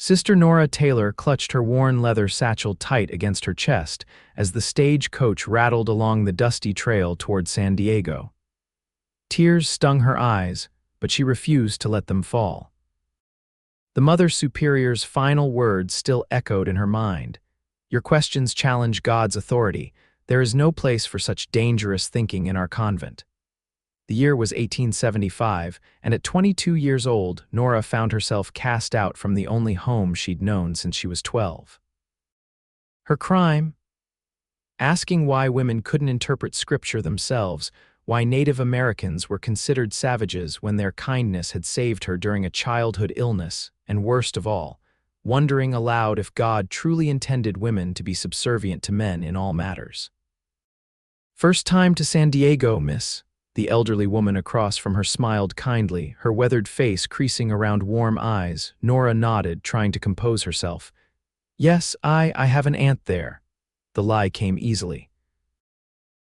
Sister Nora Taylor clutched her worn leather satchel tight against her chest as the stage coach rattled along the dusty trail toward San Diego. Tears stung her eyes, but she refused to let them fall. The Mother Superior's final words still echoed in her mind. Your questions challenge God's authority. There is no place for such dangerous thinking in our convent. The year was 1875, and at 22 years old, Nora found herself cast out from the only home she'd known since she was 12. Her crime? Asking why women couldn't interpret scripture themselves, why Native Americans were considered savages when their kindness had saved her during a childhood illness, and worst of all, wondering aloud if God truly intended women to be subservient to men in all matters. First time to San Diego, miss. The elderly woman across from her smiled kindly, her weathered face creasing around warm eyes. Nora nodded, trying to compose herself. Yes, I have an aunt there. The lie came easily.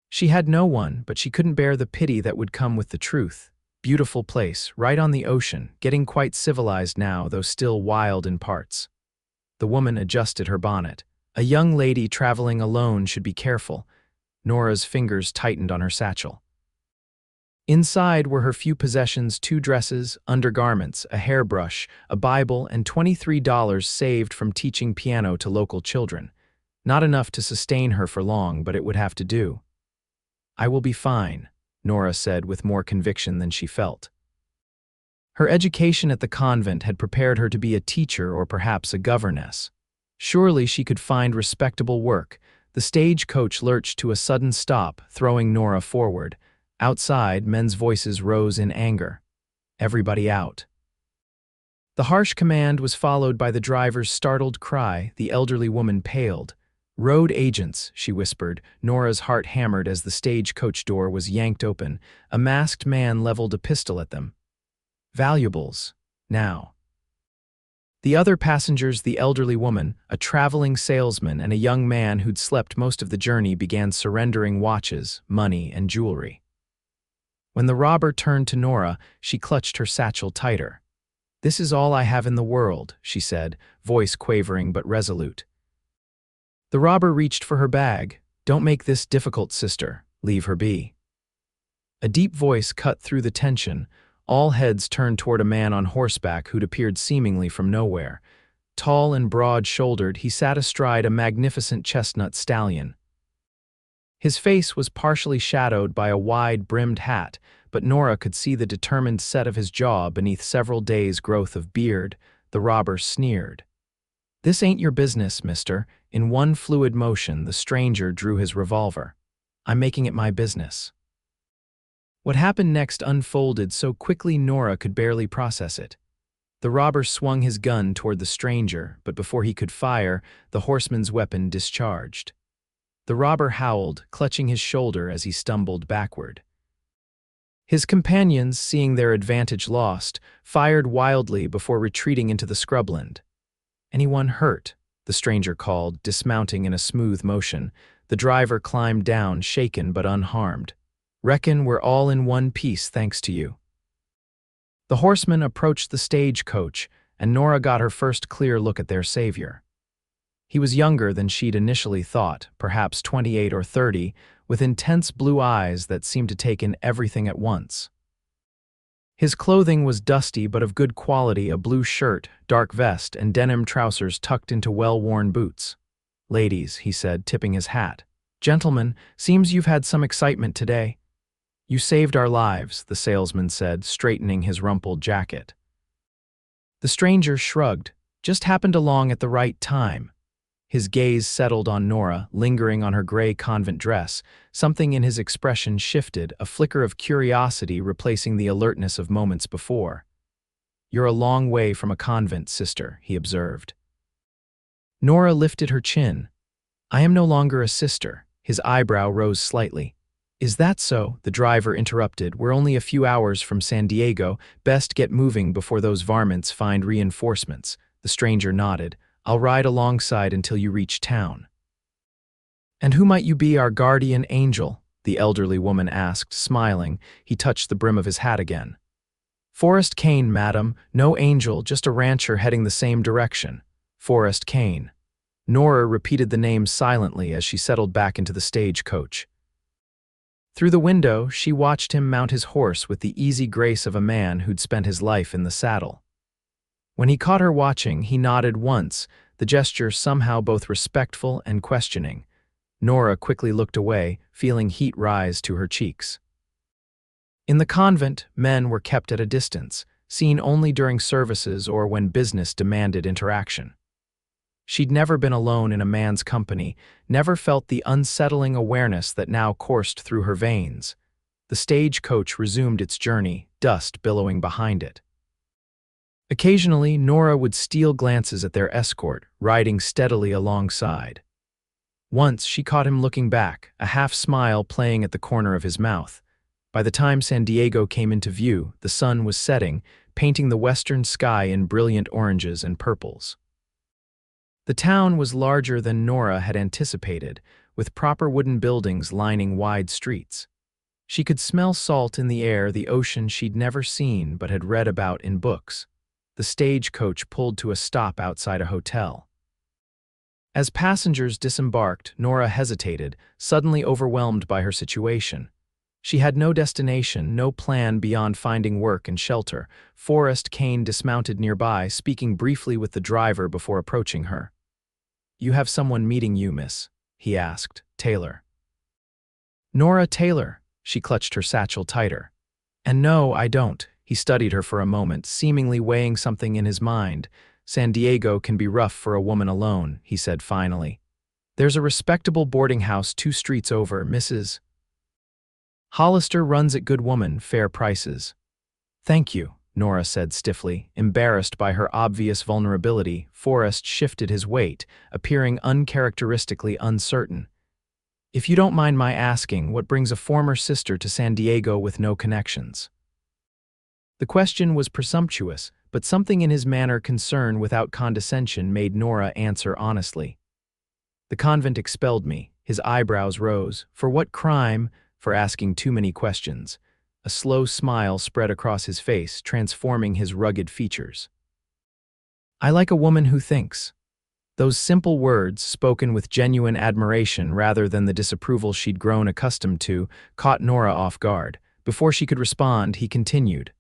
She had no one, but she couldn't bear the pity that would come with the truth. Beautiful place, right on the ocean, getting quite civilized now, though still wild in parts. The woman adjusted her bonnet. A young lady traveling alone should be careful. Nora's fingers tightened on her satchel. Inside were her few possessions: 2 dresses, undergarments, a hairbrush, a Bible, and $23 saved from teaching piano to local children. Not enough to sustain her for long, but it would have to do. I will be fine, Nora said with more conviction than she felt. Her education at the convent had prepared her to be a teacher or perhaps a governess. Surely she could find respectable work. The stagecoach lurched to a sudden stop, throwing Nora forward. Outside, men's voices rose in anger. Everybody out. The harsh command was followed by the driver's startled cry. The elderly woman paled. Road agents, she whispered. Nora's heart hammered as the stagecoach door was yanked open. A masked man leveled a pistol at them. Valuables. Now. The other passengers, the elderly woman, a traveling salesman, and a young man who'd slept most of the journey, began surrendering watches, money, and jewelry. When the robber turned to Nora, she clutched her satchel tighter. This is all I have in the world, she said, voice quavering but resolute. The robber reached for her bag. Don't make this difficult, sister. Leave her be. A deep voice cut through the tension. All heads turned toward a man on horseback who'd appeared seemingly from nowhere. Tall and broad-shouldered, he sat astride a magnificent chestnut stallion. His face was partially shadowed by a wide-brimmed hat, but Nora could see the determined set of his jaw beneath several days' growth of beard. The robber sneered. This ain't your business, mister. In one fluid motion, the stranger drew his revolver. I'm making it my business. What happened next unfolded so quickly Nora could barely process it. The robber swung his gun toward the stranger, but before he could fire, the horseman's weapon discharged. The robber howled, clutching his shoulder as he stumbled backward. His companions, seeing their advantage lost, fired wildly before retreating into the scrubland. Anyone hurt? The stranger called, dismounting in a smooth motion. The driver climbed down, shaken but unharmed. Reckon we're all in one piece thanks to you. The horsemen approached the stagecoach, and Nora got her first clear look at their savior. He was younger than she'd initially thought, perhaps 28 or 30, with intense blue eyes that seemed to take in everything at once. His clothing was dusty but of good quality: a blue shirt, dark vest, and denim trousers tucked into well-worn boots. Ladies, he said, tipping his hat. Gentlemen, seems you've had some excitement today. You saved our lives, the salesman said, straightening his rumpled jacket. The stranger shrugged. Just happened along at the right time. His gaze settled on Nora, lingering on her gray convent dress. Something in his expression shifted, a flicker of curiosity replacing the alertness of moments before. You're a long way from a convent, sister, he observed. Nora lifted her chin. I am no longer a sister. His eyebrow rose slightly. Is that so? The driver interrupted. We're only a few hours from San Diego. Best get moving before those varmints find reinforcements. The stranger nodded. I'll ride alongside until you reach town. And who might you be, our guardian angel? The elderly woman asked, smiling. He touched the brim of his hat again. Forrest Kane, madam. No angel, just a rancher heading the same direction. Forrest Kane. Nora repeated the name silently as she settled back into the stagecoach. Through the window, she watched him mount his horse with the easy grace of a man who'd spent his life in the saddle. When he caught her watching, he nodded once, the gesture somehow both respectful and questioning. Nora quickly looked away, feeling heat rise to her cheeks. In the convent, men were kept at a distance, seen only during services or when business demanded interaction. She'd never been alone in a man's company, never felt the unsettling awareness that now coursed through her veins. The stagecoach resumed its journey, dust billowing behind it. Occasionally, Nora would steal glances at their escort, riding steadily alongside. Once she caught him looking back, a half-smile playing at the corner of his mouth. By the time San Diego came into view, the sun was setting, painting the western sky in brilliant oranges and purples. The town was larger than Nora had anticipated, with proper wooden buildings lining wide streets. She could smell salt in the air, the ocean she'd never seen but had read about in books. The stagecoach pulled to a stop outside a hotel. As passengers disembarked, Nora hesitated, suddenly overwhelmed by her situation. She had no destination, no plan beyond finding work and shelter. Forrest Kane dismounted nearby, speaking briefly with the driver before approaching her. "You have someone meeting you, miss," he asked. "Taylor." "Nora Taylor." She clutched her satchel tighter. "And no, I don't." He studied her for a moment, seemingly weighing something in his mind. "San Diego can be rough for a woman alone," he said finally. "There's a respectable boarding house 2 streets over, Mrs. Hollister runs it. Good woman, fair prices." "Thank you," Nora said stiffly, embarrassed by her obvious vulnerability. Forrest shifted his weight, appearing uncharacteristically uncertain. "If you don't mind my asking, what brings a former sister to San Diego with no connections?" The question was presumptuous, but something in his manner, concern without condescension, made Nora answer honestly. "The convent expelled me." His eyebrows rose. "For what crime?" "For asking too many questions." A slow smile spread across his face, transforming his rugged features. "I like a woman who thinks." Those simple words, spoken with genuine admiration rather than the disapproval she'd grown accustomed to, caught Nora off guard. Before she could respond, he continued.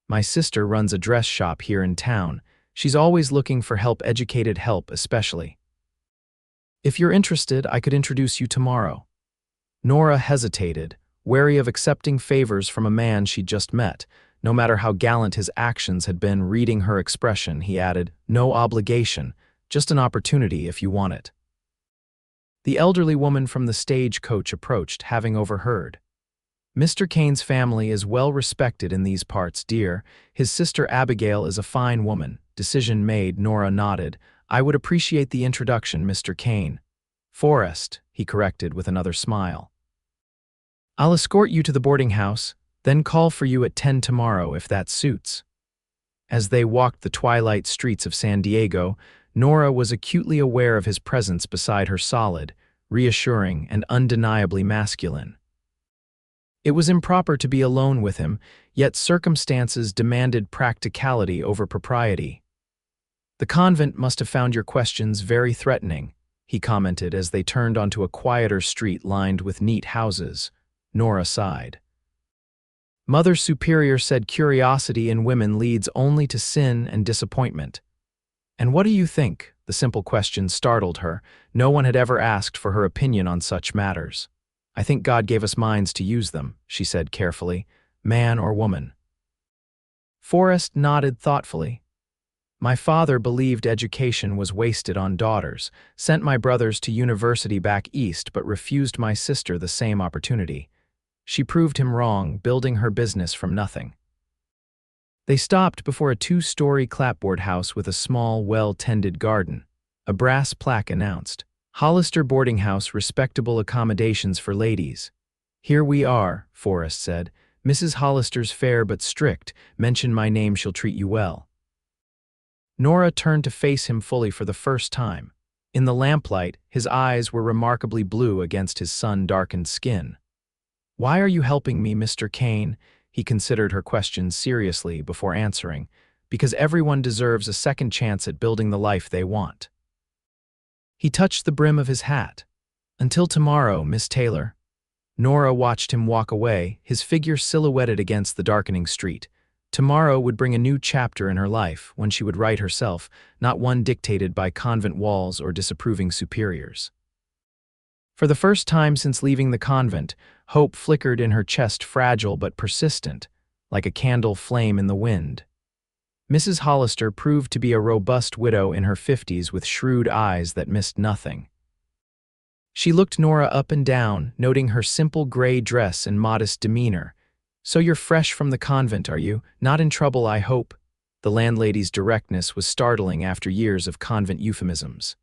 "My sister runs a dress shop here in town. She's always looking for help, educated help especially. If you're interested, I could introduce you tomorrow." Nora hesitated, wary of accepting favors from a man she'd just met. No matter how gallant his actions had been, reading her expression, he added, "No obligation, just an opportunity if you want it." The elderly woman from the stagecoach approached, having overheard. "Mr. Kane's family is well respected in these parts, dear. His sister Abigail is a fine woman." Decision made, Nora nodded. "I would appreciate the introduction, Mr. Kane." "Forrest," he corrected with another smile. "I'll escort you to the boarding house, then call for you at 10 tomorrow if that suits." As they walked the twilight streets of San Diego, Nora was acutely aware of his presence beside her, solid, reassuring, and undeniably masculine. It was improper to be alone with him, yet circumstances demanded practicality over propriety. "The convent must have found your questions very threatening," he commented as they turned onto a quieter street lined with neat houses. Nora sighed. "Mother Superior said curiosity in women leads only to sin and disappointment." "And what do you think?" The simple question startled her. No one had ever asked for her opinion on such matters. "I think God gave us minds to use them," she said carefully. "Man or woman?" Forrest nodded thoughtfully. "My father believed education was wasted on daughters, sent my brothers to university back east but refused my sister the same opportunity. She proved him wrong, building her business from nothing." They stopped before a 2-story clapboard house with a small, well-tended garden. A brass plaque announced, "Hollister Boarding House, respectable accommodations for ladies." "Here we are," Forrest said. "Mrs. Hollister's fair but strict. Mention my name, she'll treat you well." Nora turned to face him fully for the first time. In the lamplight, his eyes were remarkably blue against his sun-darkened skin. "Why are you helping me, Mr. Kane?" He considered her question seriously before answering. because everyone deserves a second chance at building the life they want. He touched the brim of his hat. Until tomorrow, Miss Taylor. Nora watched him walk away, his figure silhouetted against the darkening street. Tomorrow would bring a new chapter in her life, one she would write herself, not one dictated by convent walls or disapproving superiors. For the first time since leaving the convent, hope flickered in her chest, fragile but persistent, like a candle flame in the wind. Mrs. Hollister proved to be a robust widow in her 50s with shrewd eyes that missed nothing. She looked Nora up and down, noting her simple gray dress and modest demeanor. "So you're fresh from the convent, are you? Not in trouble, I hope?" The landlady's directness was startling after years of convent euphemisms.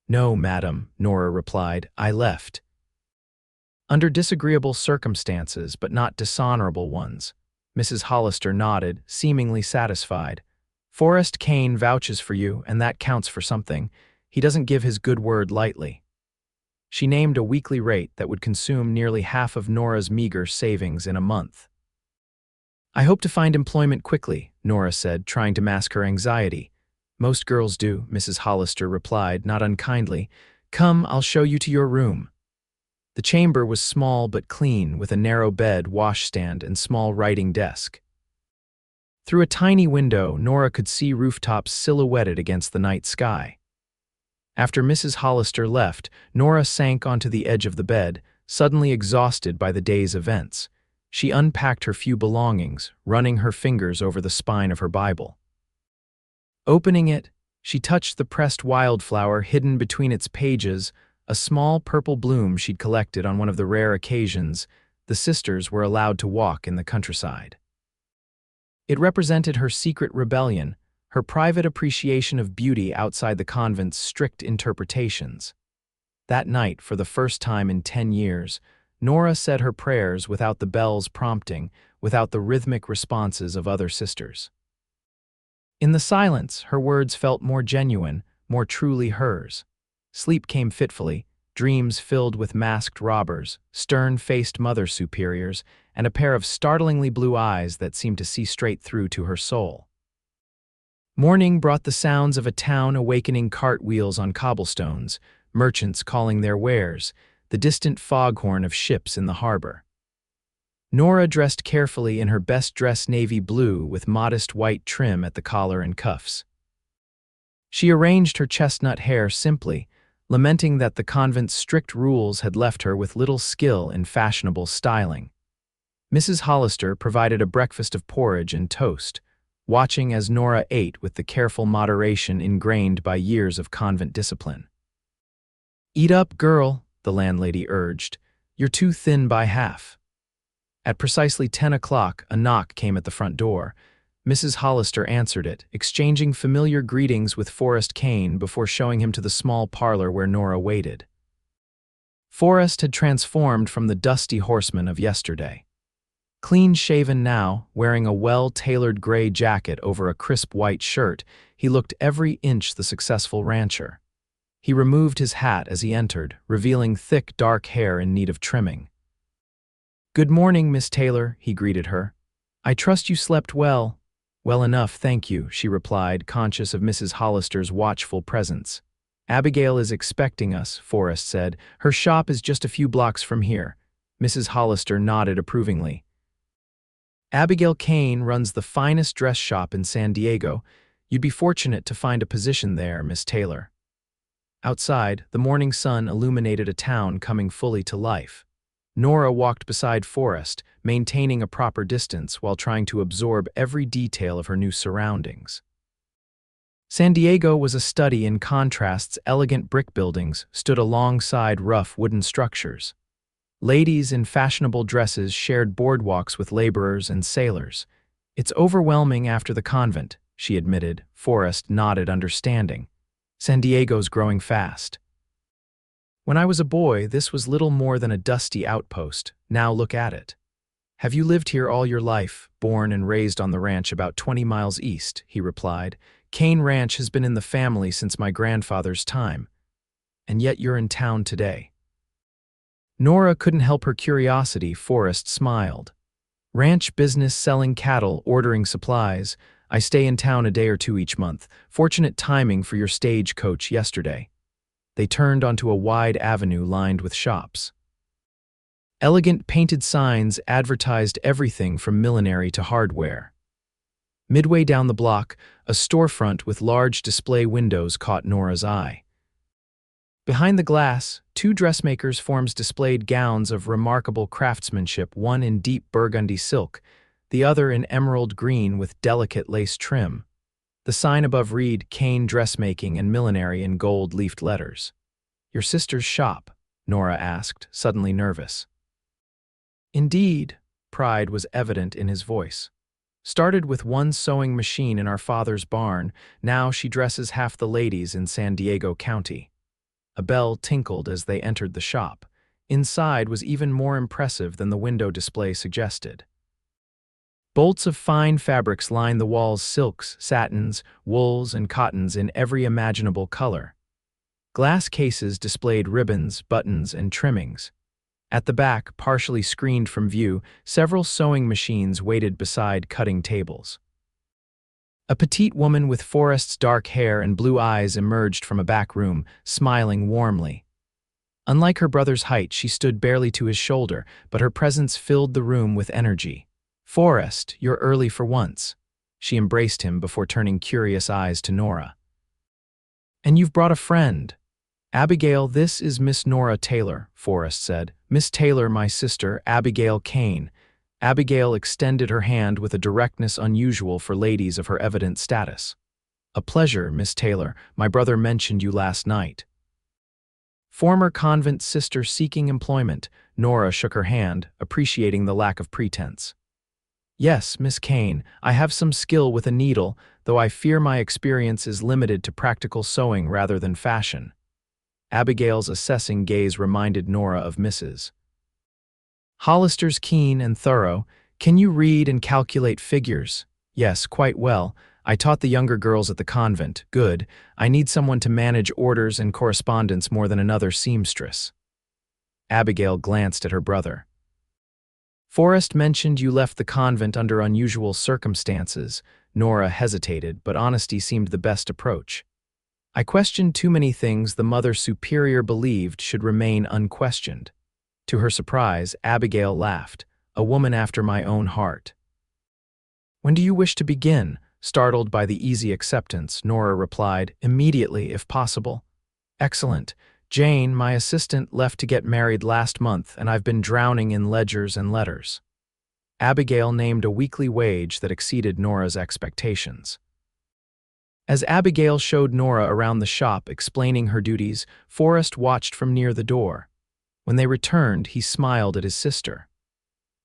"No, madam," Nora replied, "I left. Under disagreeable circumstances, but not dishonorable ones." Mrs. Hollister nodded, seemingly satisfied. "Forrest Kane vouches for you, and that counts for something. He doesn't give his good word lightly." She named a weekly rate that would consume nearly half of Nora's meager savings in a month. "I hope to find employment quickly," Nora said, trying to mask her anxiety. "Most girls do," Mrs. Hollister replied, not unkindly. "Come, I'll show you to your room." The chamber was small but clean, with a narrow bed, washstand, and small writing desk. Through a tiny window, Nora could see rooftops silhouetted against the night sky. After Mrs. Hollister left, Nora sank onto the edge of the bed, suddenly exhausted by the day's events. She unpacked her few belongings, running her fingers over the spine of her Bible. Opening it, she touched the pressed wildflower hidden between its pages, a small purple bloom she'd collected on one of the rare occasions the sisters were allowed to walk in the countryside. It represented her secret rebellion, her private appreciation of beauty outside the convent's strict interpretations. That night, for the first time in 10 years, Nora said her prayers without the bell's prompting, without the rhythmic responses of other sisters. In the silence, her words felt more genuine, more truly hers. Sleep came fitfully, dreams filled with masked robbers, stern-faced mother superiors, and a pair of startlingly blue eyes that seemed to see straight through to her soul. Morning brought the sounds of a town awakening, cartwheels on cobblestones, merchants calling their wares, the distant foghorn of ships in the harbor. Nora dressed carefully in her best dress navy blue with modest white trim at the collar and cuffs. She arranged her chestnut hair simply, lamenting that the convent's strict rules had left her with little skill in fashionable styling. Mrs. Hollister provided a breakfast of porridge and toast, watching as Nora ate with the careful moderation ingrained by years of convent discipline. "Eat up, girl," the landlady urged. "You're too thin by half." At precisely 10 o'clock, a knock came at the front door. Mrs. Hollister answered it, exchanging familiar greetings with Forrest Kane before showing him to the small parlor where Nora waited. Forrest had transformed from the dusty horseman of yesterday. Clean-shaven now, wearing a well-tailored gray jacket over a crisp white shirt, he looked every inch the successful rancher. He removed his hat as he entered, revealing thick, dark hair in need of trimming. "Good morning, Miss Taylor," he greeted her. "I trust you slept well." "Well enough, thank you," she replied, conscious of Mrs. Hollister's watchful presence. "Abigail is expecting us," Forrest said. "Her shop is just a few blocks from here." Mrs. Hollister nodded approvingly. "Abigail Kane runs the finest dress shop in San Diego. You'd be fortunate to find a position there, Miss Taylor." Outside, the morning sun illuminated a town coming fully to life. Nora walked beside Forrest, maintaining a proper distance while trying to absorb every detail of her new surroundings. San Diego was a study in contrasts. Elegant brick buildings stood alongside rough wooden structures. Ladies in fashionable dresses shared boardwalks with laborers and sailors. "It's overwhelming after the convent," she admitted. Forrest nodded understanding. "San Diego's growing fast. When I was a boy, this was little more than a dusty outpost. Now look at it." "Have you lived here all your life?" "Born and raised on the ranch about 20 miles east," he replied. "Kane Ranch has been in the family since my grandfather's time. And yet you're in town today." Nora couldn't help her curiosity. Forrest smiled. "Ranch business, selling cattle, ordering supplies. I stay in town a day or two each month. Fortunate timing for your stagecoach yesterday." They turned onto a wide avenue lined with shops. Elegant painted signs advertised everything from millinery to hardware. Midway down the block, a storefront with large display windows caught Nora's eye. Behind the glass, two dressmakers' forms displayed gowns of remarkable craftsmanship, one in deep burgundy silk, the other in emerald green with delicate lace trim. The sign above read, "Kane Dressmaking and Millinery" in gold-leafed letters. "Your sister's shop?" Nora asked, suddenly nervous. "Indeed," pride was evident in his voice. "Started with one sewing machine in our father's barn, now she dresses half the ladies in San Diego County." A bell tinkled as they entered the shop. Inside was even more impressive than the window display suggested. Bolts of fine fabrics lined the walls, silks, satins, wools, and cottons in every imaginable color. Glass cases displayed ribbons, buttons, and trimmings. At the back, partially screened from view, several sewing machines waited beside cutting tables. A petite woman with Forrest's dark hair and blue eyes emerged from a back room, smiling warmly. Unlike her brother's height, she stood barely to his shoulder, but her presence filled the room with energy. "Forrest, you're early for once." She embraced him before turning curious eyes to Nora. "And you've brought a friend." "Abigail, this is Miss Nora Taylor," Forrest said. "Miss Taylor, my sister, Abigail Kane." Abigail extended her hand with a directness unusual for ladies of her evident status. "A pleasure, Miss Taylor. My brother mentioned you last night." "Former convent sister seeking employment." Nora shook her hand, appreciating the lack of pretense. "Yes, Miss Kane, I have some skill with a needle, though I fear my experience is limited to practical sewing rather than fashion." Abigail's assessing gaze reminded Nora of Mrs. Hollister's keen and thorough. "Can you read and calculate figures?" "Yes, quite well. I taught the younger girls at the convent." "Good. I need someone to manage orders and correspondence more than another seamstress." Abigail glanced at her brother. "Forrest mentioned you left the convent under unusual circumstances." Nora hesitated, but honesty seemed the best approach. "I questioned too many things the Mother Superior believed should remain unquestioned." To her surprise, Abigail laughed. "A woman after my own heart." "When do you wish to begin?" Startled by the easy acceptance, Nora replied, "Immediately, if possible." "Excellent. Jane, my assistant, left to get married last month, and I've been drowning in ledgers and letters." Abigail named a weekly wage that exceeded Nora's expectations. As Abigail showed Nora around the shop explaining her duties, Forrest watched from near the door. When they returned, he smiled at his sister.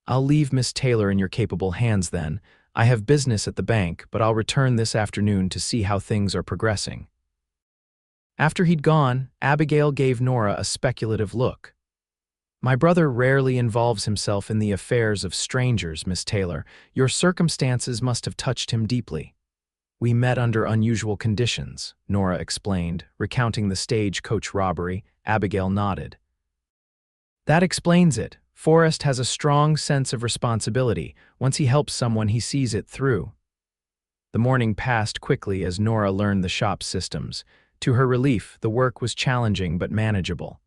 "I'll leave Miss Taylor in your capable hands then. I have business at the bank, but I'll return this afternoon to see how things are progressing." After he'd gone, Abigail gave Nora a speculative look. "My brother rarely involves himself in the affairs of strangers, Miss Taylor. Your circumstances must have touched him deeply." "We met under unusual conditions," Nora explained, recounting the stagecoach robbery. Abigail nodded. "That explains it. Forrest has a strong sense of responsibility. Once he helps someone, he sees it through." The morning passed quickly as Nora learned the shop's systems. To her relief, the work was challenging but manageable.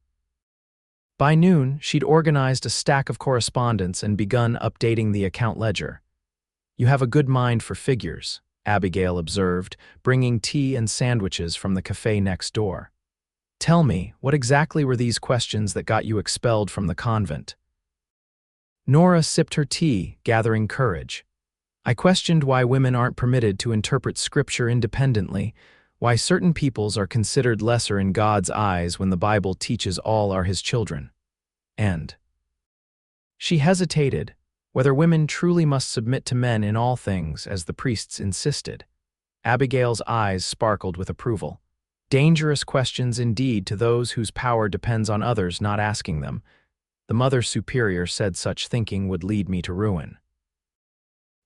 By noon, she'd organized a stack of correspondence and begun updating the account ledger. "You have a good mind for figures," Abigail observed, bringing tea and sandwiches from the cafe next door. "Tell me, what exactly were these questions that got you expelled from the convent?" Nora sipped her tea, gathering courage. "I questioned why women aren't permitted to interpret scripture independently, why certain peoples are considered lesser in God's eyes when the Bible teaches all are his children. And" she hesitated, "whether women truly must submit to men in all things, as the priests insisted." Abigail's eyes sparkled with approval. "Dangerous questions indeed to those whose power depends on others not asking them. The Mother Superior said such thinking would lead me to ruin."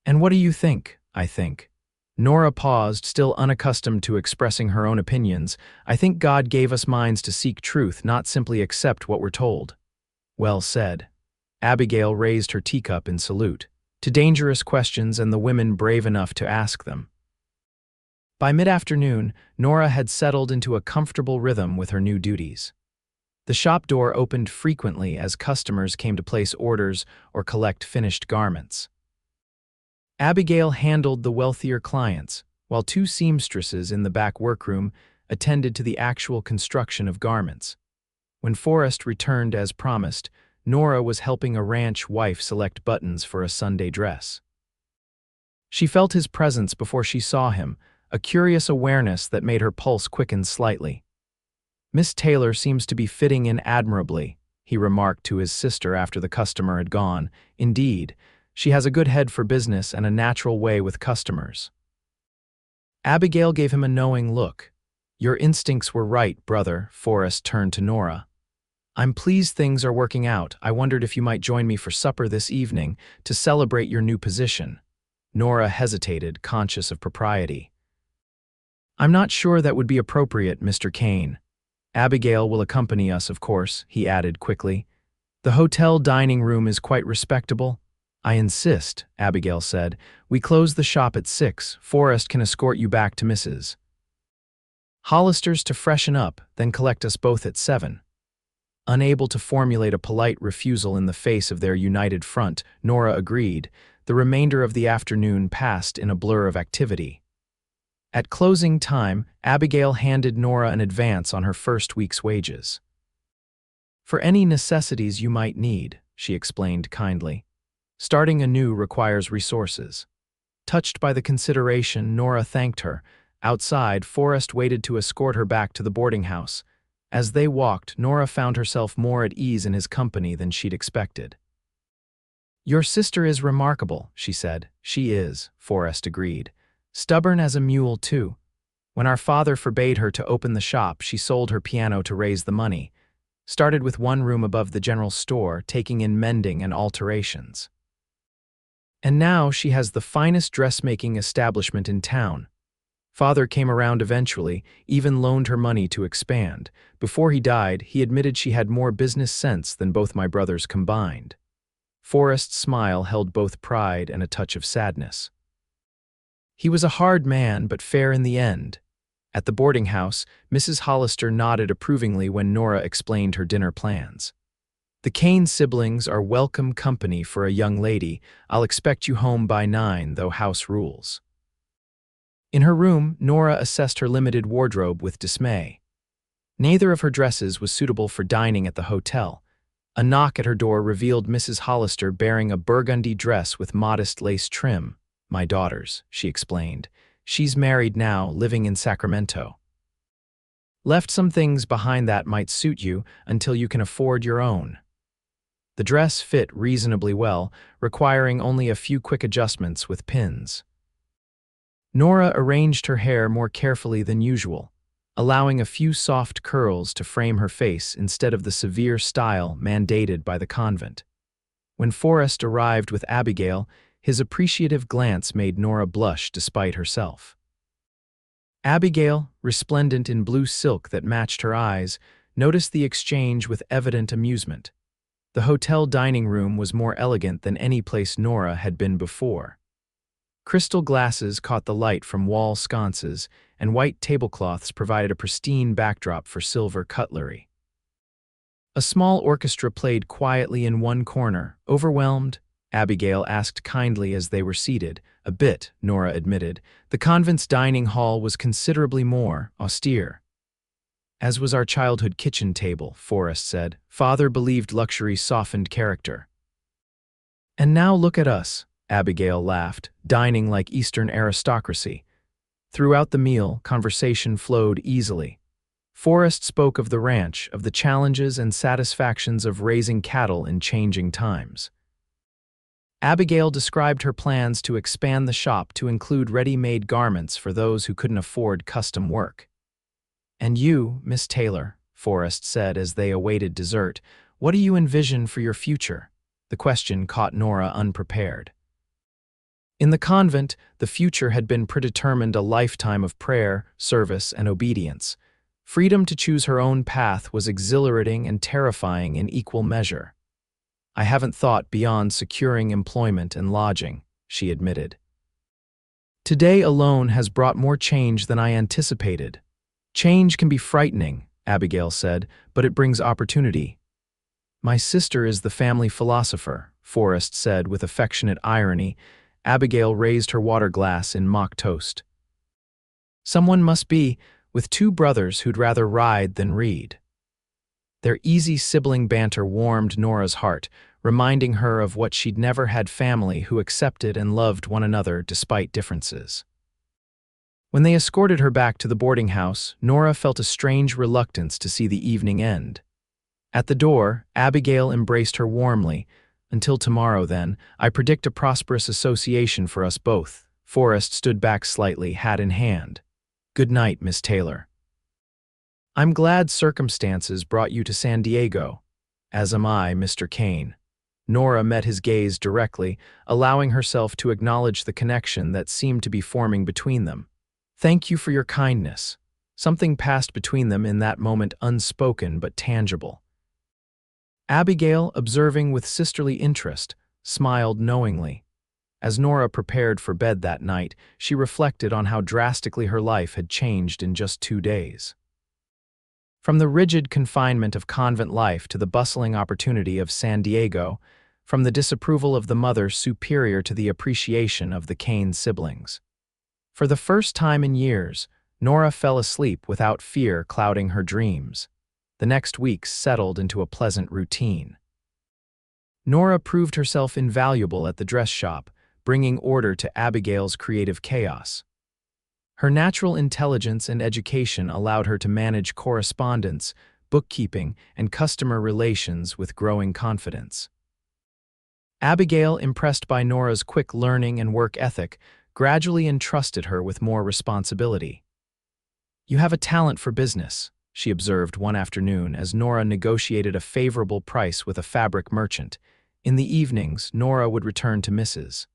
"And what do you think?" "I think." Nora paused, still unaccustomed to expressing her own opinions. "I think God gave us minds to seek truth, not simply accept what we're told." "Well said." Abigail raised her teacup in salute. "To dangerous questions and the women brave enough to ask them." By mid-afternoon, Nora had settled into a comfortable rhythm with her new duties. The shop door opened frequently as customers came to place orders or collect finished garments. Abigail handled the wealthier clients, while two seamstresses in the back workroom attended to the actual construction of garments. When Forrest returned as promised, Nora was helping a ranch wife select buttons for a Sunday dress. She felt his presence before she saw him, a curious awareness that made her pulse quicken slightly. "Miss Taylor seems to be fitting in admirably," he remarked to his sister after the customer had gone. "Indeed, she has a good head for business and a natural way with customers." Abigail gave him a knowing look. "Your instincts were right, brother," Forrest turned to Nora. "I'm pleased things are working out. I wondered if you might join me for supper this evening to celebrate your new position." Nora hesitated, conscious of propriety. "I'm not sure that would be appropriate, Mr. Kane. Abigail will accompany us, of course," he added quickly. "The hotel dining room is quite respectable." "I insist," Abigail said. "We close the shop at 6. Forrest can escort you back to Mrs. Hollister's to freshen up, then collect us both at 7. Unable to formulate a polite refusal in the face of their united front, Nora agreed. The remainder of the afternoon passed in a blur of activity. At closing time, Abigail handed Nora an advance on her first week's wages. "For any necessities you might need," she explained kindly. "Starting anew requires resources." Touched by the consideration, Nora thanked her. Outside, Forrest waited to escort her back to the boarding house. As they walked, Nora found herself more at ease in his company than she'd expected. "Your sister is remarkable," she said. "She is," Forrest agreed. "Stubborn as a mule, too. When our father forbade her to open the shop, she sold her piano to raise the money. Started with one room above the general store, taking in mending and alterations. And now she has the finest dressmaking establishment in town. Father came around eventually, even loaned her money to expand. Before he died, he admitted she had more business sense than both my brothers combined." Forrest's smile held both pride and a touch of sadness. "He was a hard man, but fair in the end." At the boarding house, Mrs. Hollister nodded approvingly when Nora explained her dinner plans. "The Kane siblings are welcome company for a young lady. I'll expect you home by 9, though house rules." In her room, Nora assessed her limited wardrobe with dismay. Neither of her dresses was suitable for dining at the hotel. A knock at her door revealed Mrs. Hollister bearing a burgundy dress with modest lace trim. "My daughter's," she explained. "She's married now, living in Sacramento. Left some things behind that might suit you until you can afford your own." The dress fit reasonably well, requiring only a few quick adjustments with pins. Nora arranged her hair more carefully than usual, allowing a few soft curls to frame her face instead of the severe style mandated by the convent. When Forrest arrived with Abigail, his appreciative glance made Nora blush despite herself. Abigail, resplendent in blue silk that matched her eyes, noticed the exchange with evident amusement. The hotel dining room was more elegant than any place Nora had been before. Crystal glasses caught the light from wall sconces, and white tablecloths provided a pristine backdrop for silver cutlery. A small orchestra played quietly in one corner. "Overwhelmed?" Abigail asked kindly as they were seated. "A bit," Nora admitted. "The convent's dining hall was considerably more austere." "As was our childhood kitchen table," Forrest said. "Father believed luxury softened character." "And now look at us," Abigail laughed, "dining like Eastern aristocracy." Throughout the meal, conversation flowed easily. Forrest spoke of the ranch, of the challenges and satisfactions of raising cattle in changing times. Abigail described her plans to expand the shop to include ready-made garments for those who couldn't afford custom work. "And you, Miss Taylor," Forrest said as they awaited dessert, "what do you envision for your future?" The question caught Nora unprepared. In the convent, the future had been predetermined, a lifetime of prayer, service, and obedience. Freedom to choose her own path was exhilarating and terrifying in equal measure. "I haven't thought beyond securing employment and lodging," she admitted. Today alone has brought more change than I anticipated. Change can be frightening, Abigail said, but it brings opportunity. My sister is the family philosopher, Forrest said with affectionate irony. Abigail raised her water glass in mock toast. Someone must be, with two brothers who'd rather ride than read. Their easy sibling banter warmed Nora's heart, reminding her of what she'd never had family who accepted and loved one another despite differences. When they escorted her back to the boarding house, Nora felt a strange reluctance to see the evening end. At the door, Abigail embraced her warmly. Until tomorrow, then, I predict a prosperous association for us both. Forrest stood back slightly, hat in hand. Good night, Miss Taylor. I'm glad circumstances brought you to San Diego. As am I, Mr. Kane. Nora met his gaze directly, allowing herself to acknowledge the connection that seemed to be forming between them. Thank you for your kindness. Something passed between them in that moment, unspoken but tangible. Abigail, observing with sisterly interest, smiled knowingly. As Nora prepared for bed that night, she reflected on how drastically her life had changed in just 2 days. From the rigid confinement of convent life to the bustling opportunity of San Diego, from the disapproval of the mother superior to the appreciation of the Kane siblings. For the first time in years, Nora fell asleep without fear clouding her dreams. The next weeks settled into a pleasant routine. Nora proved herself invaluable at the dress shop, bringing order to Abigail's creative chaos. Her natural intelligence and education allowed her to manage correspondence, bookkeeping, and customer relations with growing confidence. Abigail, impressed by Nora's quick learning and work ethic, gradually entrusted her with more responsibility. You have a talent for business, she observed one afternoon as Nora negotiated a favorable price with a fabric merchant. In the evenings, Nora would return to Mrs.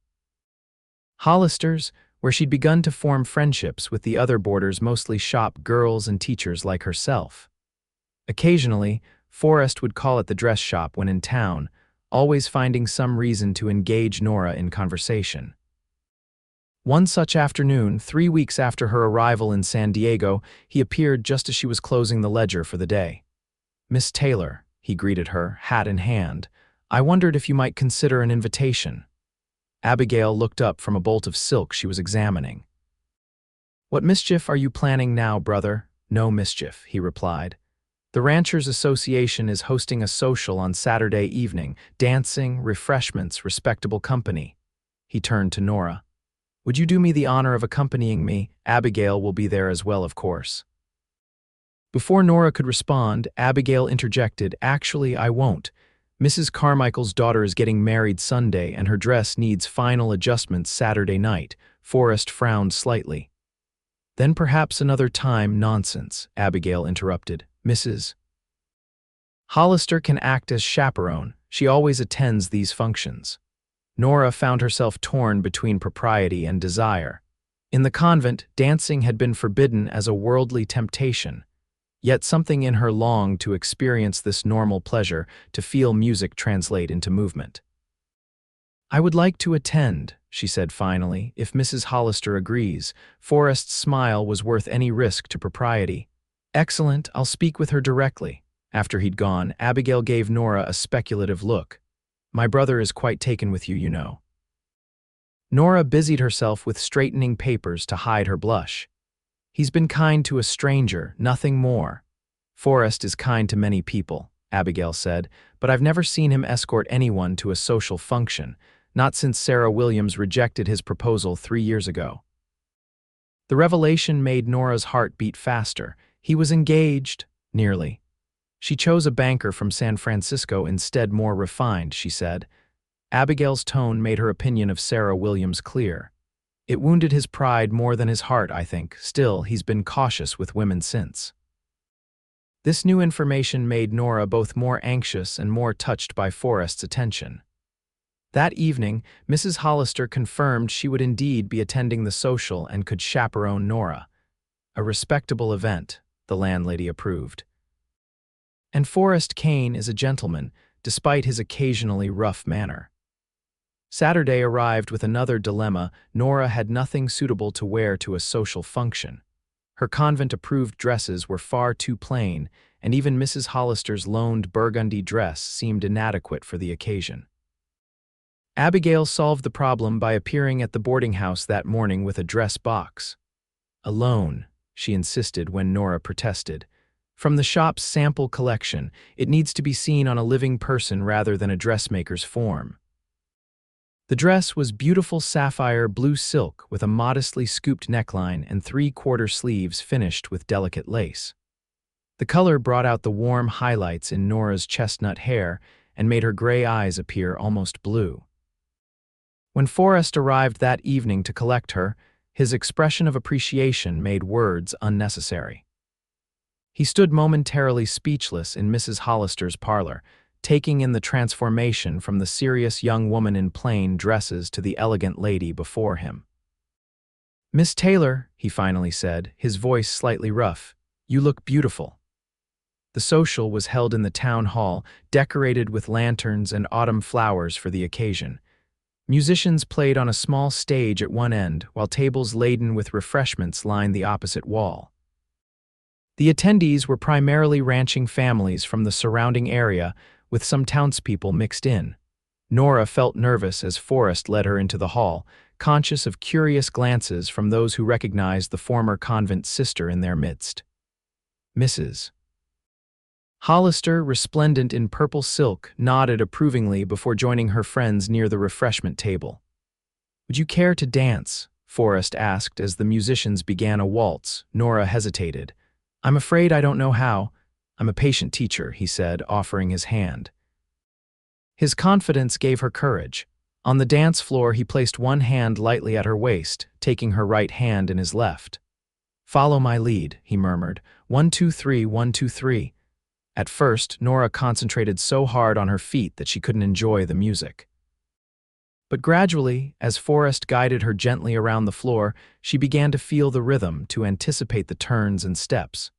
Hollister's, where she'd begun to form friendships with the other boarders, mostly shop girls and teachers like herself. Occasionally, Forrest would call at the dress shop when in town, always finding some reason to engage Nora in conversation. One such afternoon, 3 weeks after her arrival in San Diego, he appeared just as she was closing the ledger for the day. Miss Taylor, he greeted her, hat in hand. I wondered if you might consider an invitation. Abigail looked up from a bolt of silk she was examining. What mischief are you planning now, brother? No mischief, he replied. The Ranchers Association is hosting a social on Saturday evening, dancing, refreshments, respectable company. He turned to Nora. Would you do me the honor of accompanying me? Abigail will be there as well, of course. Before Nora could respond, Abigail interjected, Actually, I won't. Mrs. Carmichael's daughter is getting married Sunday, and her dress needs final adjustments Saturday night. Forrest frowned slightly. Then perhaps another time. Nonsense, Abigail interrupted. Mrs. Hollister can act as chaperone. She always attends these functions. Nora found herself torn between propriety and desire. In the convent, dancing had been forbidden as a worldly temptation. Yet something in her longed to experience this normal pleasure, to feel music translate into movement. I would like to attend, she said finally, if Mrs. Hollister agrees. Forrest's smile was worth any risk to propriety. Excellent, I'll speak with her directly. After he'd gone, Abigail gave Nora a speculative look. My brother is quite taken with you, you know. Nora busied herself with straightening papers to hide her blush. He's been kind to a stranger, nothing more. Forrest is kind to many people, Abigail said, but I've never seen him escort anyone to a social function, not since Sarah Williams rejected his proposal 3 years ago. The revelation made Nora's heart beat faster. He was engaged, nearly. She chose a banker from San Francisco instead, more refined, she said. Abigail's tone made her opinion of Sarah Williams clear. It wounded his pride more than his heart, I think. Still, he's been cautious with women since. This new information made Nora both more anxious and more touched by Forrest's attention. That evening, Mrs. Hollister confirmed she would indeed be attending the social and could chaperone Nora. A respectable event, the landlady approved. And Forrest Kane is a gentleman, despite his occasionally rough manner. Saturday arrived with another dilemma. Nora had nothing suitable to wear to a social function. Her convent-approved dresses were far too plain, and even Mrs. Hollister's loaned burgundy dress seemed inadequate for the occasion. Abigail solved the problem by appearing at the boarding house that morning with a dress box. "Alone," she insisted when Nora protested. "From the shop's sample collection, it needs to be seen on a living person rather than a dressmaker's form." The dress was beautiful sapphire blue silk with a modestly scooped neckline and 3/4 sleeves finished with delicate lace. The color brought out the warm highlights in Nora's chestnut hair and made her gray eyes appear almost blue. When Forrest arrived that evening to collect her, his expression of appreciation made words unnecessary. He stood momentarily speechless in Mrs. Hollister's parlor, taking in the transformation from the serious young woman in plain dresses to the elegant lady before him. "Miss Taylor," he finally said, his voice slightly rough, "you look beautiful." The social was held in the town hall, decorated with lanterns and autumn flowers for the occasion. Musicians played on a small stage at one end, while tables laden with refreshments lined the opposite wall. The attendees were primarily ranching families from the surrounding area, with some townspeople mixed in. Nora felt nervous as Forrest led her into the hall, conscious of curious glances from those who recognized the former convent sister in their midst. Mrs. Hollister, resplendent in purple silk, nodded approvingly before joining her friends near the refreshment table. "Would you care to dance?" Forrest asked as the musicians began a waltz. Nora hesitated. "I'm afraid I don't know how. I'm a patient teacher," he said, offering his hand. His confidence gave her courage. On the dance floor, he placed one hand lightly at her waist, taking her right hand in his left. "Follow my lead," he murmured. 1, 2, 3, 1, 2, 3. At first, Nora concentrated so hard on her feet that she couldn't enjoy the music. But gradually, as Forrest guided her gently around the floor, she began to feel the rhythm, to anticipate the turns and steps.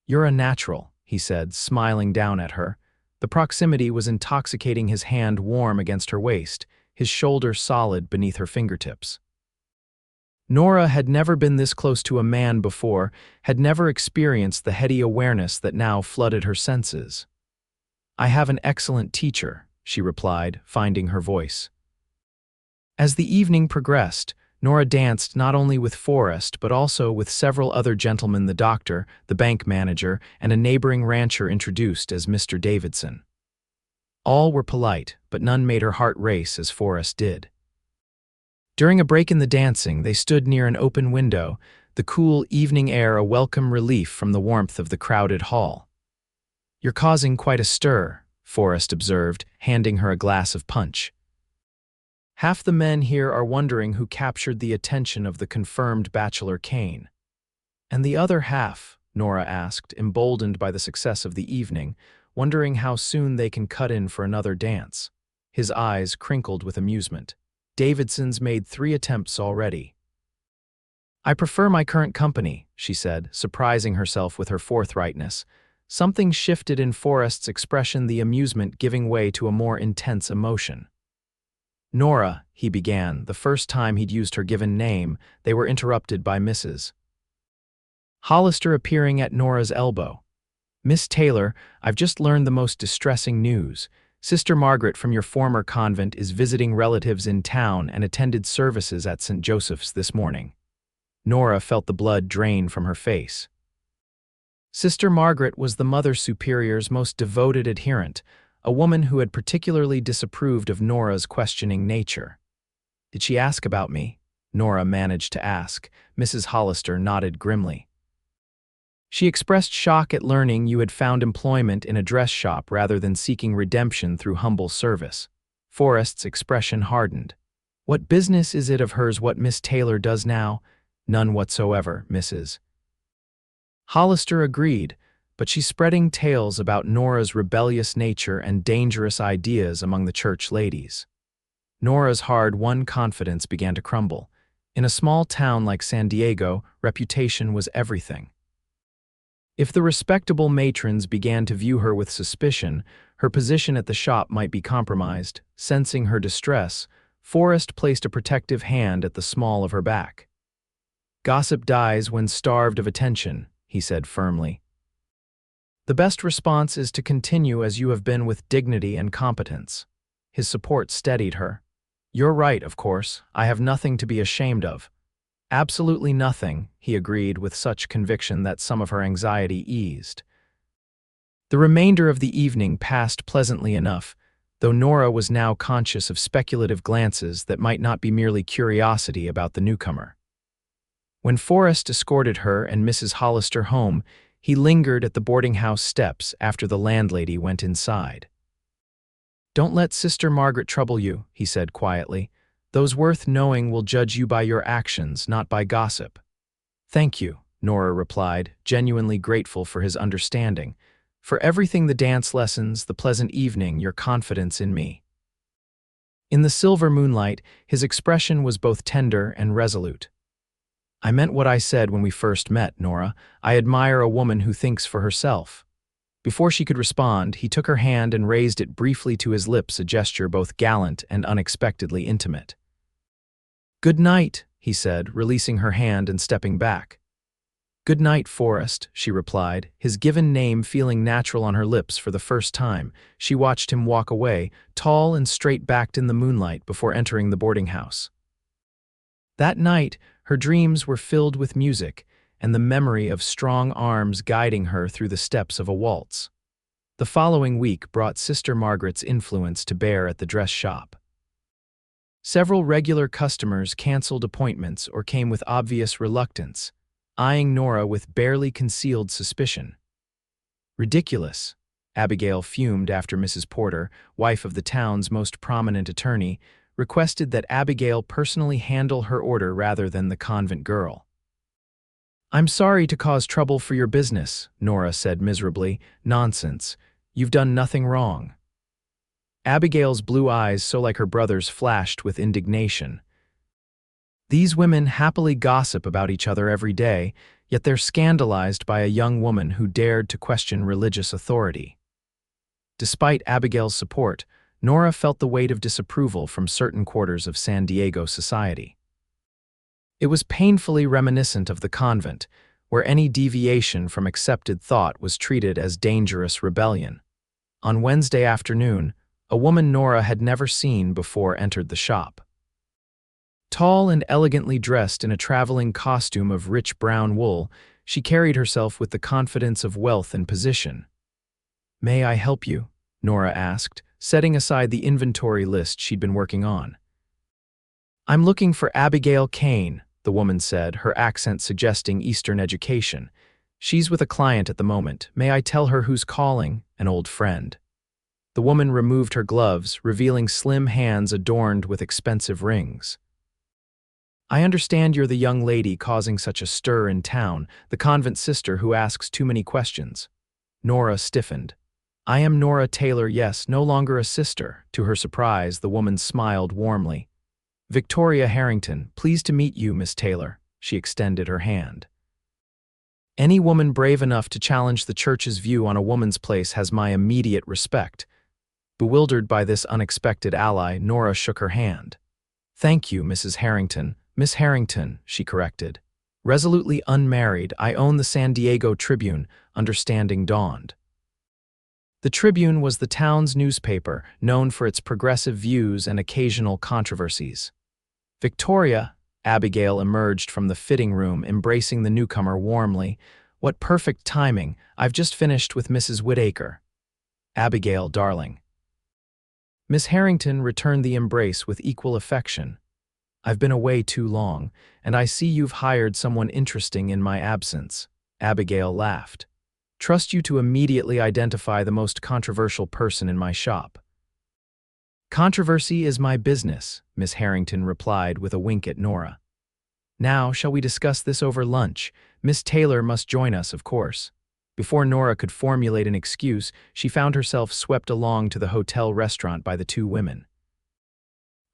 "You're a natural," he said, smiling down at her. The proximity was intoxicating, his hand warm against her waist, his shoulder solid beneath her fingertips. Nora had never been this close to a man before, had never experienced the heady awareness that now flooded her senses. "I have an excellent teacher," she replied, finding her voice. As the evening progressed, Nora danced not only with Forrest but also with several other gentlemen, the doctor, the bank manager, and a neighboring rancher introduced as Mr. Davidson. All were polite, but none made her heart race as Forrest did. During a break in the dancing, they stood near an open window, the cool evening air a welcome relief from the warmth of the crowded hall. "You're causing quite a stir," Forrest observed, handing her a glass of punch. "Half the men here are wondering who captured the attention of the confirmed bachelor Kane." "And the other half?" Nora asked, emboldened by the success of the evening, wondering how soon they can cut in for another dance. His eyes crinkled with amusement. "Davidson's made 3 attempts already." "I prefer my current company," she said, surprising herself with her forthrightness. Something shifted in Forrest's expression, the amusement giving way to a more intense emotion. "Nora," he began, the first time he'd used her given name. They were interrupted by Mrs. Hollister appearing at Nora's elbow. "Miss Taylor, I've just learned the most distressing news. Sister Margaret from your former convent is visiting relatives in town and attended services at St. Joseph's this morning." Nora felt the blood drain from her face. Sister Margaret was the Mother Superior's most devoted adherent, a woman who had particularly disapproved of Nora's questioning nature. "Did she ask about me?" Nora managed to ask. Mrs. Hollister nodded grimly. "She expressed shock at learning you had found employment in a dress shop rather than seeking redemption through humble service." Forrest's expression hardened. "What business is it of hers what Miss Taylor does now?" "None whatsoever, Mrs. Hollister agreed, but she's spreading tales about Nora's rebellious nature and dangerous ideas among the church ladies. Nora's hard-won confidence began to crumble. In a small town like San Diego, reputation was everything. If the respectable matrons began to view her with suspicion, her position at the shop might be compromised. Sensing her distress, Forrest placed a protective hand at the small of her back. "Gossip dies when starved of attention," he said firmly. "The best response is to continue as you have been with dignity and competence." His support steadied her. "You're right, of course. I have nothing to be ashamed of." "Absolutely nothing," he agreed with such conviction that some of her anxiety eased. The remainder of the evening passed pleasantly enough, though Nora was now conscious of speculative glances that might not be merely curiosity about the newcomer. When Forrest escorted her and Mrs. Hollister home, he lingered at the boarding house steps after the landlady went inside. "Don't let Sister Margaret trouble you," he said quietly. "Those worth knowing will judge you by your actions, not by gossip." "Thank you," Nora replied, genuinely grateful for his understanding. "For everything, the dance lessons, the pleasant evening, your confidence in me." In the silver moonlight, his expression was both tender and resolute. "I meant what I said when we first met, Nora. I admire a woman who thinks for herself." Before she could respond, he took her hand and raised it briefly to his lips, a gesture both gallant and unexpectedly intimate. "Good night," he said, releasing her hand and stepping back. "Good night, Forrest," she replied, his given name feeling natural on her lips for the first time. She watched him walk away, tall and straight-backed in the moonlight, before entering the boarding house. That night, her dreams were filled with music and the memory of strong arms guiding her through the steps of a waltz. The following week brought Sister Margaret's influence to bear at the dress shop. Several regular customers canceled appointments or came with obvious reluctance, eyeing Nora with barely concealed suspicion. "Ridiculous," Abigail fumed after Mrs. Porter, wife of the town's most prominent attorney, requested that Abigail personally handle her order rather than the convent girl. "I'm sorry to cause trouble for your business," Nora said miserably. "Nonsense. You've done nothing wrong." Abigail's blue eyes, so like her brother's, flashed with indignation. "These women happily gossip about each other every day, yet they're scandalized by a young woman who dared to question religious authority." Despite Abigail's support, Nora felt the weight of disapproval from certain quarters of San Diego society. It was painfully reminiscent of the convent, where any deviation from accepted thought was treated as dangerous rebellion. On Wednesday afternoon, a woman Nora had never seen before entered the shop. Tall and elegantly dressed in a traveling costume of rich brown wool, she carried herself with the confidence of wealth and position. "May I help you?" Nora asked, setting aside the inventory list she'd been working on. "I'm looking for Abigail Kane," the woman said, her accent suggesting Eastern education. "She's with a client at the moment. May I tell her who's calling?" "An old friend." The woman removed her gloves, revealing slim hands adorned with expensive rings. "I understand you're the young lady causing such a stir in town, the convent sister who asks too many questions." Nora stiffened. "I am Nora Taylor, yes, no longer a sister." To her surprise, the woman smiled warmly. "Victoria Harrington, pleased to meet you, Miss Taylor." She extended her hand. "Any woman brave enough to challenge the church's view on a woman's place has my immediate respect." Bewildered by this unexpected ally, Nora shook her hand. "Thank you, Mrs. Harrington." "Miss Harrington," she corrected. Resolutely unmarried, "I own the San Diego Tribune," understanding dawned. The Tribune was the town's newspaper, known for its progressive views and occasional controversies. "Victoria," Abigail emerged from the fitting room, embracing the newcomer warmly. "What perfect timing. I've just finished with Mrs. Whittaker." "Abigail, darling." Miss Harrington returned the embrace with equal affection. "I've been away too long, and I see you've hired someone interesting in my absence." Abigail laughed. "Trust you to immediately identify the most controversial person in my shop." "Controversy is my business," Miss Harrington replied with a wink at Nora. "Now, shall we discuss this over lunch? Miss Taylor must join us, of course." Before Nora could formulate an excuse, she found herself swept along to the hotel restaurant by the two women.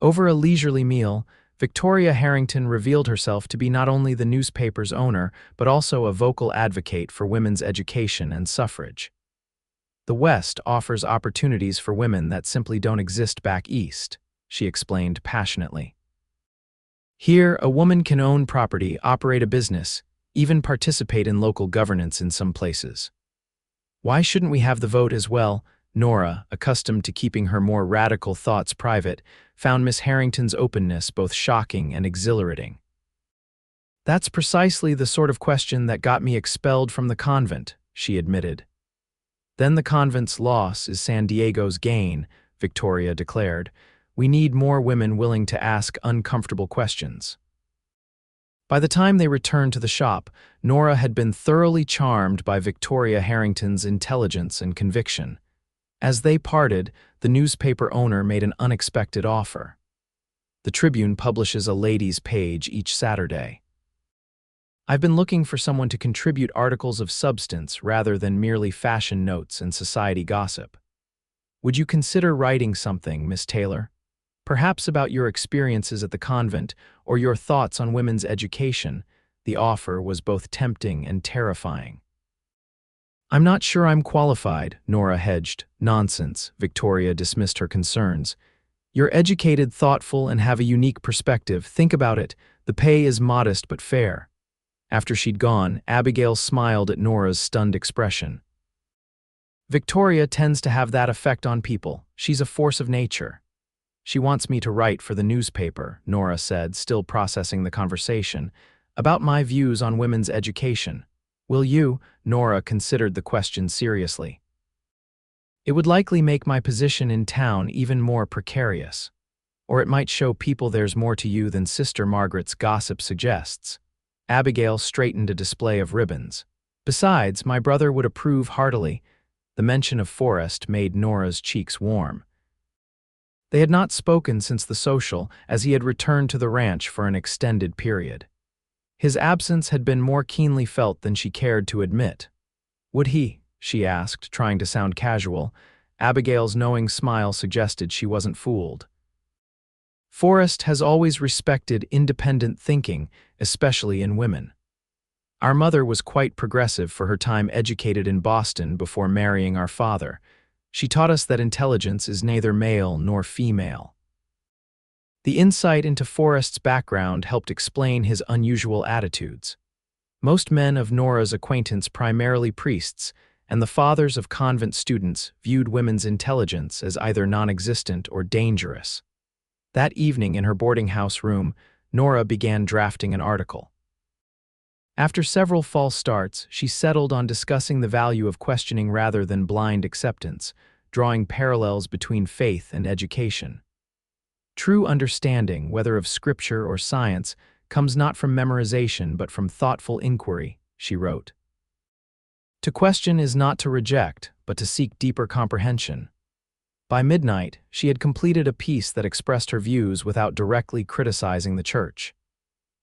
Over a leisurely meal, Victoria Harrington revealed herself to be not only the newspaper's owner, but also a vocal advocate for women's education and suffrage. The West offers opportunities for women that simply don't exist back east. she explained passionately. Here, a woman can own property, operate a business, even participate in local governance in some places. Why shouldn't we have the vote as well? Nora, accustomed to keeping her more radical thoughts private, found Miss Harrington's openness both shocking and exhilarating. That's precisely the sort of question that got me expelled from the convent, she admitted. Then the convent's loss is San Diego's gain, Victoria declared. We need more women willing to ask uncomfortable questions. By the time they returned to the shop, Nora had been thoroughly charmed by Victoria Harrington's intelligence and conviction. As they parted, the newspaper owner made an unexpected offer. The Tribune publishes a ladies' page each Saturday. I've been looking for someone to contribute articles of substance rather than merely fashion notes and society gossip. Would you consider writing something, Miss Taylor? Perhaps about your experiences at the convent or your thoughts on women's education. The offer was both tempting and terrifying. I'm not sure I'm qualified, Nora hedged. Nonsense, Victoria dismissed her concerns. You're educated, thoughtful, and have a unique perspective. Think about it. The pay is modest but fair. After she'd gone, Abigail smiled at Nora's stunned expression. Victoria tends to have that effect on people. She's a force of nature. She wants me to write for the newspaper, Nora said, still processing the conversation, about my views on women's education. Will you? Nora considered the question seriously. It would likely make my position in town even more precarious. Or it might show people there's more to you than Sister Margaret's gossip suggests. Abigail straightened a display of ribbons. Besides, my brother would approve heartily. The mention of Forrest made Nora's cheeks warm. They had not spoken since the social, as he had returned to the ranch for an extended period. His absence had been more keenly felt than she cared to admit. Would he? She asked, trying to sound casual. Abigail's knowing smile suggested she wasn't fooled. Forrest has always respected independent thinking, especially in women. Our mother was quite progressive for her time educated in Boston before marrying our father. She taught us that intelligence is neither male nor female. The insight into Forrest's background helped explain his unusual attitudes. Most men of Nora's acquaintance, primarily priests, and the fathers of convent students, viewed women's intelligence as either non-existent or dangerous. That evening in her boarding house room, Nora began drafting an article. After several false starts, she settled on discussing the value of questioning rather than blind acceptance, drawing parallels between faith and education. True understanding, whether of scripture or science, comes not from memorization but from thoughtful inquiry, she wrote. To question is not to reject, but to seek deeper comprehension. By midnight, she had completed a piece that expressed her views without directly criticizing the church.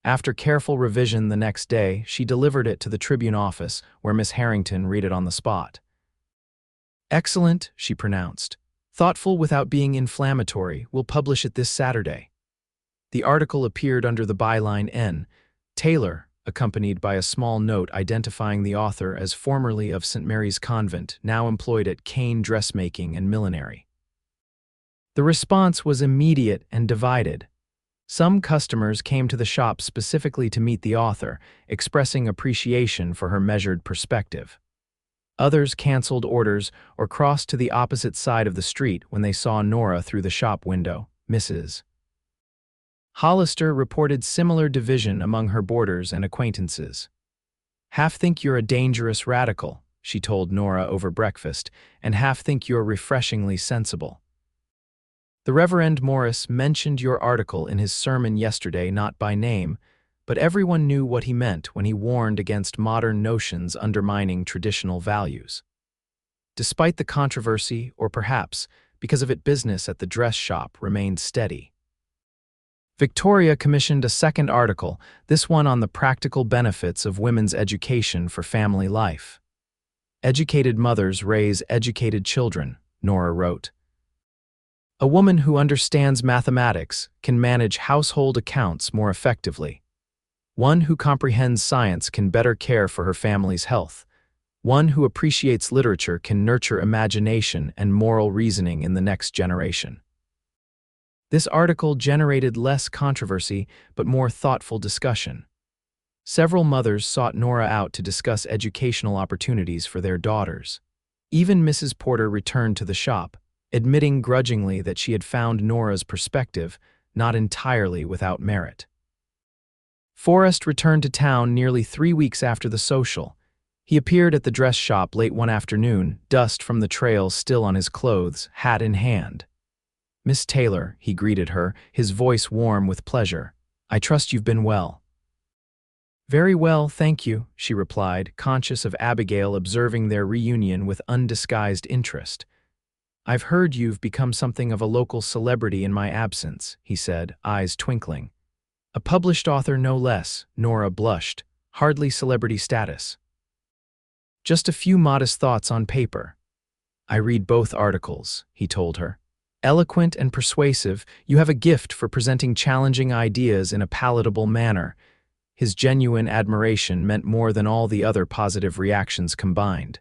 After careful revision the next day, she delivered it to the Tribune office, where Miss Harrington read it on the spot. Excellent, she pronounced. Thoughtful without being inflammatory. We'll publish it this Saturday. The article appeared under the byline N. Taylor, accompanied by a small note identifying the author as formerly of St. Mary's Convent, now employed at Kane Dressmaking and Millinery. The response was immediate and divided. Some customers came to the shop specifically to meet the author, expressing appreciation for her measured perspective. Others canceled orders or crossed to the opposite side of the street when they saw Nora through the shop window. Mrs. Hollister reported similar division among her boarders and acquaintances. Half think you're a dangerous radical, she told Nora over breakfast, and half think you're refreshingly sensible. The Reverend Morris mentioned your article in his sermon yesterday not by name, but everyone knew what he meant when he warned against modern notions undermining traditional values. Despite the controversy, or perhaps because of it, business at the dress shop remained steady. Victoria commissioned a second article, this one on the practical benefits of women's education for family life. Educated mothers raise educated children, Nora wrote. A woman who understands mathematics can manage household accounts more effectively. One who comprehends science can better care for her family's health. One who appreciates literature can nurture imagination and moral reasoning in the next generation. This article generated less controversy but more thoughtful discussion. Several mothers sought Nora out to discuss educational opportunities for their daughters. Even Mrs. Porter returned to the shop, admitting grudgingly that she had found Nora's perspective not entirely without merit. Forrest returned to town nearly 3 weeks after the social. He appeared at the dress shop late one afternoon, dust from the trail still on his clothes, hat in hand. "Miss Taylor," he greeted her, his voice warm with pleasure. "I trust you've been well." "Very well, thank you," she replied, conscious of Abigail observing their reunion with undisguised interest. "I've heard you've become something of a local celebrity in my absence," he said, eyes twinkling. "A published author no less," Nora blushed, "hardly celebrity status. Just a few modest thoughts on paper." "I read both articles," he told her. "Eloquent and persuasive, you have a gift for presenting challenging ideas in a palatable manner." His genuine admiration meant more than all the other positive reactions combined.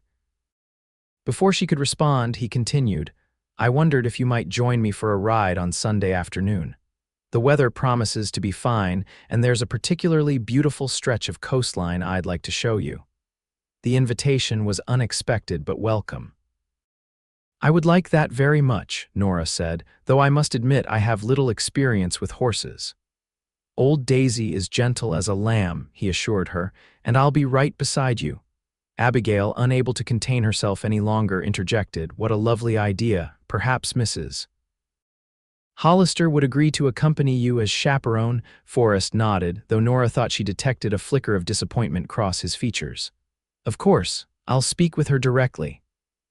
Before she could respond, he continued, "I wondered if you might join me for a ride on Sunday afternoon. The weather promises to be fine, and there's a particularly beautiful stretch of coastline I'd like to show you." The invitation was unexpected but welcome. "I would like that very much," Nora said, "though I must admit I have little experience with horses." "Old Daisy is gentle as a lamb," he assured her, "and I'll be right beside you." Abigail, unable to contain herself any longer, interjected, "What a lovely idea, perhaps Mrs. Hollister would agree to accompany you as chaperone." Forrest nodded, though Nora thought she detected a flicker of disappointment cross his features. "Of course, I'll speak with her directly."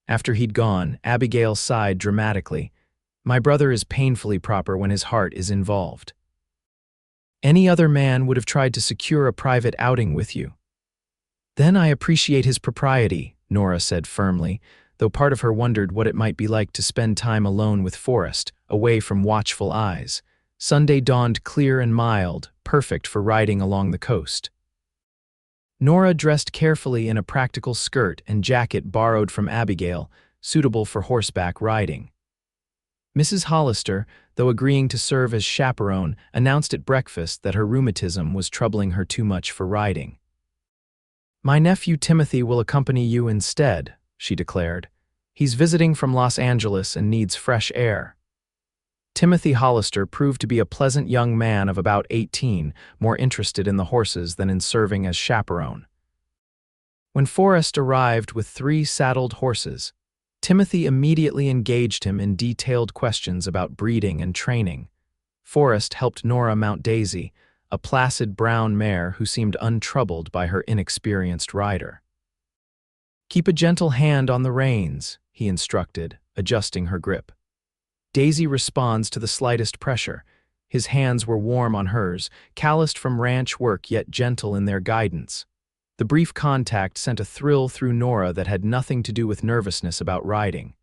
After he'd gone, Abigail sighed dramatically. "My brother is painfully proper when his heart is involved. Any other man would have tried to secure a private outing with you." "Then I appreciate his propriety," Nora said firmly, though part of her wondered what it might be like to spend time alone with Forrest, away from watchful eyes. Sunday dawned clear and mild, perfect for riding along the coast. Nora dressed carefully in a practical skirt and jacket borrowed from Abigail, suitable for horseback riding. Mrs. Hollister, though agreeing to serve as chaperone, announced at breakfast that her rheumatism was troubling her too much for riding. "My nephew Timothy will accompany you instead," she declared. "He's visiting from Los Angeles and needs fresh air." Timothy Hollister proved to be a pleasant young man of about 18, more interested in the horses than in serving as chaperone. When Forrest arrived with 3 saddled horses, Timothy immediately engaged him in detailed questions about breeding and training. Forrest helped Nora mount Daisy, a placid brown mare who seemed untroubled by her inexperienced rider. "Keep a gentle hand on the reins," he instructed, adjusting her grip. Daisy responds to the slightest pressure. His hands were warm on hers, calloused from ranch work yet gentle in their guidance. The brief contact sent a thrill through Nora that had nothing to do with nervousness about riding.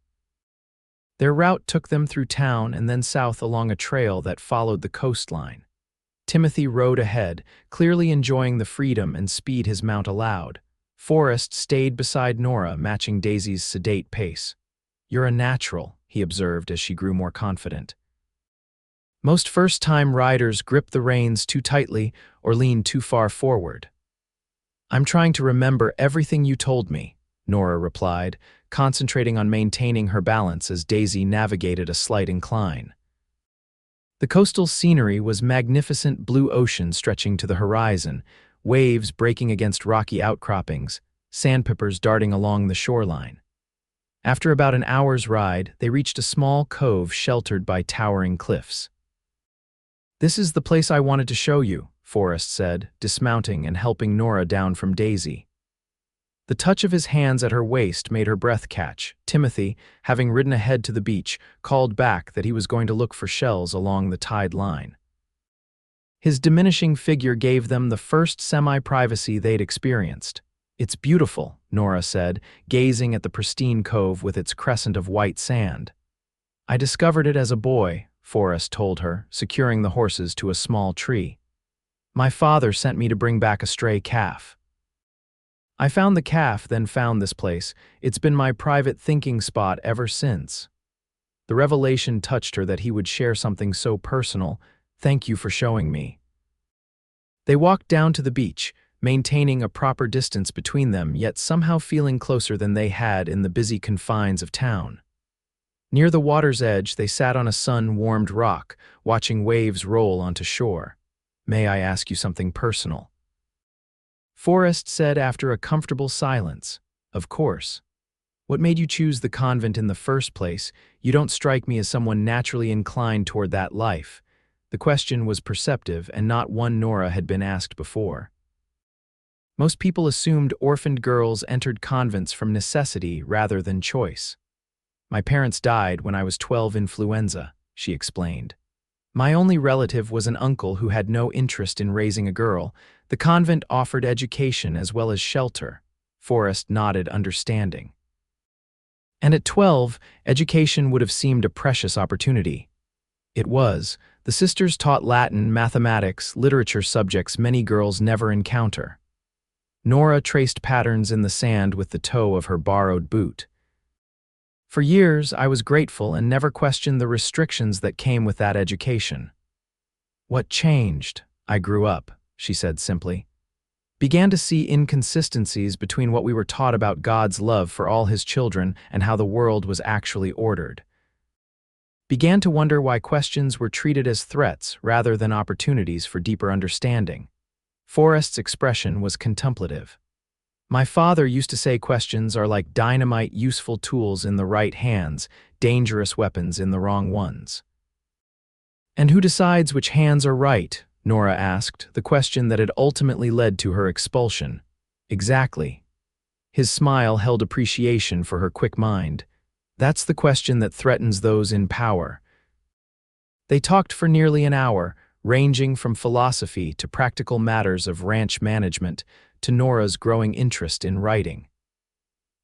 Their route took them through town and then south along a trail that followed the coastline. Timothy rode ahead, clearly enjoying the freedom and speed his mount allowed. Forrest stayed beside Nora, matching Daisy's sedate pace. "You're a natural," he observed as she grew more confident. "Most first-time riders grip the reins too tightly or lean too far forward." "I'm trying to remember everything you told me," Nora replied, concentrating on maintaining her balance as Daisy navigated a slight incline. The coastal scenery was magnificent blue ocean stretching to the horizon, waves breaking against rocky outcroppings, sandpipers darting along the shoreline. After about an hour's ride, they reached a small cove sheltered by towering cliffs. "This is the place I wanted to show you," Forrest said, dismounting and helping Nora down from Daisy. The touch of his hands at her waist made her breath catch. Timothy, having ridden ahead to the beach, called back that he was going to look for shells along the tide line. His diminishing figure gave them the first semi-privacy they'd experienced. "It's beautiful," Nora said, gazing at the pristine cove with its crescent of white sand. "I discovered it as a boy," Forrest told her, securing the horses to a small tree. "My father sent me to bring back a stray calf. I found the calf, then found this place. It's been my private thinking spot ever since." The revelation touched her that he would share something so personal. "Thank you for showing me." They walked down to the beach, maintaining a proper distance between them, yet somehow feeling closer than they had in the busy confines of town. Near the water's edge, they sat on a sun-warmed rock, watching waves roll onto shore. "May I ask you something personal?" Forrest said after a comfortable silence. "Of course. What made you choose the convent in the first place? You don't strike me as someone naturally inclined toward that life." The question was perceptive and not one Nora had been asked before. Most people assumed orphaned girls entered convents from necessity rather than choice. "My parents died when I was 12, influenza," she explained. "My only relative was an uncle who had no interest in raising a girl. The convent offered education as well as shelter." Forrest nodded, understanding. "And at 12, education would have seemed a precious opportunity." It was. The sisters taught Latin, mathematics, literature subjects many girls never encounter. Nora traced patterns in the sand with the toe of her borrowed boot. "For years, I was grateful and never questioned the restrictions that came with that education." "What changed? I grew up," she said simply. "Began to see inconsistencies between what we were taught about God's love for all his children and how the world was actually ordered. Began to wonder why questions were treated as threats rather than opportunities for deeper understanding." Forrest's expression was contemplative. "My father used to say questions are like dynamite, useful tools in the right hands, dangerous weapons in the wrong ones." "And who decides which hands are right?" Nora asked, the question that had ultimately led to her expulsion. "Exactly." His smile held appreciation for her quick mind. "That's the question that threatens those in power." They talked for nearly an hour, ranging from philosophy to practical matters of ranch management to Nora's growing interest in writing.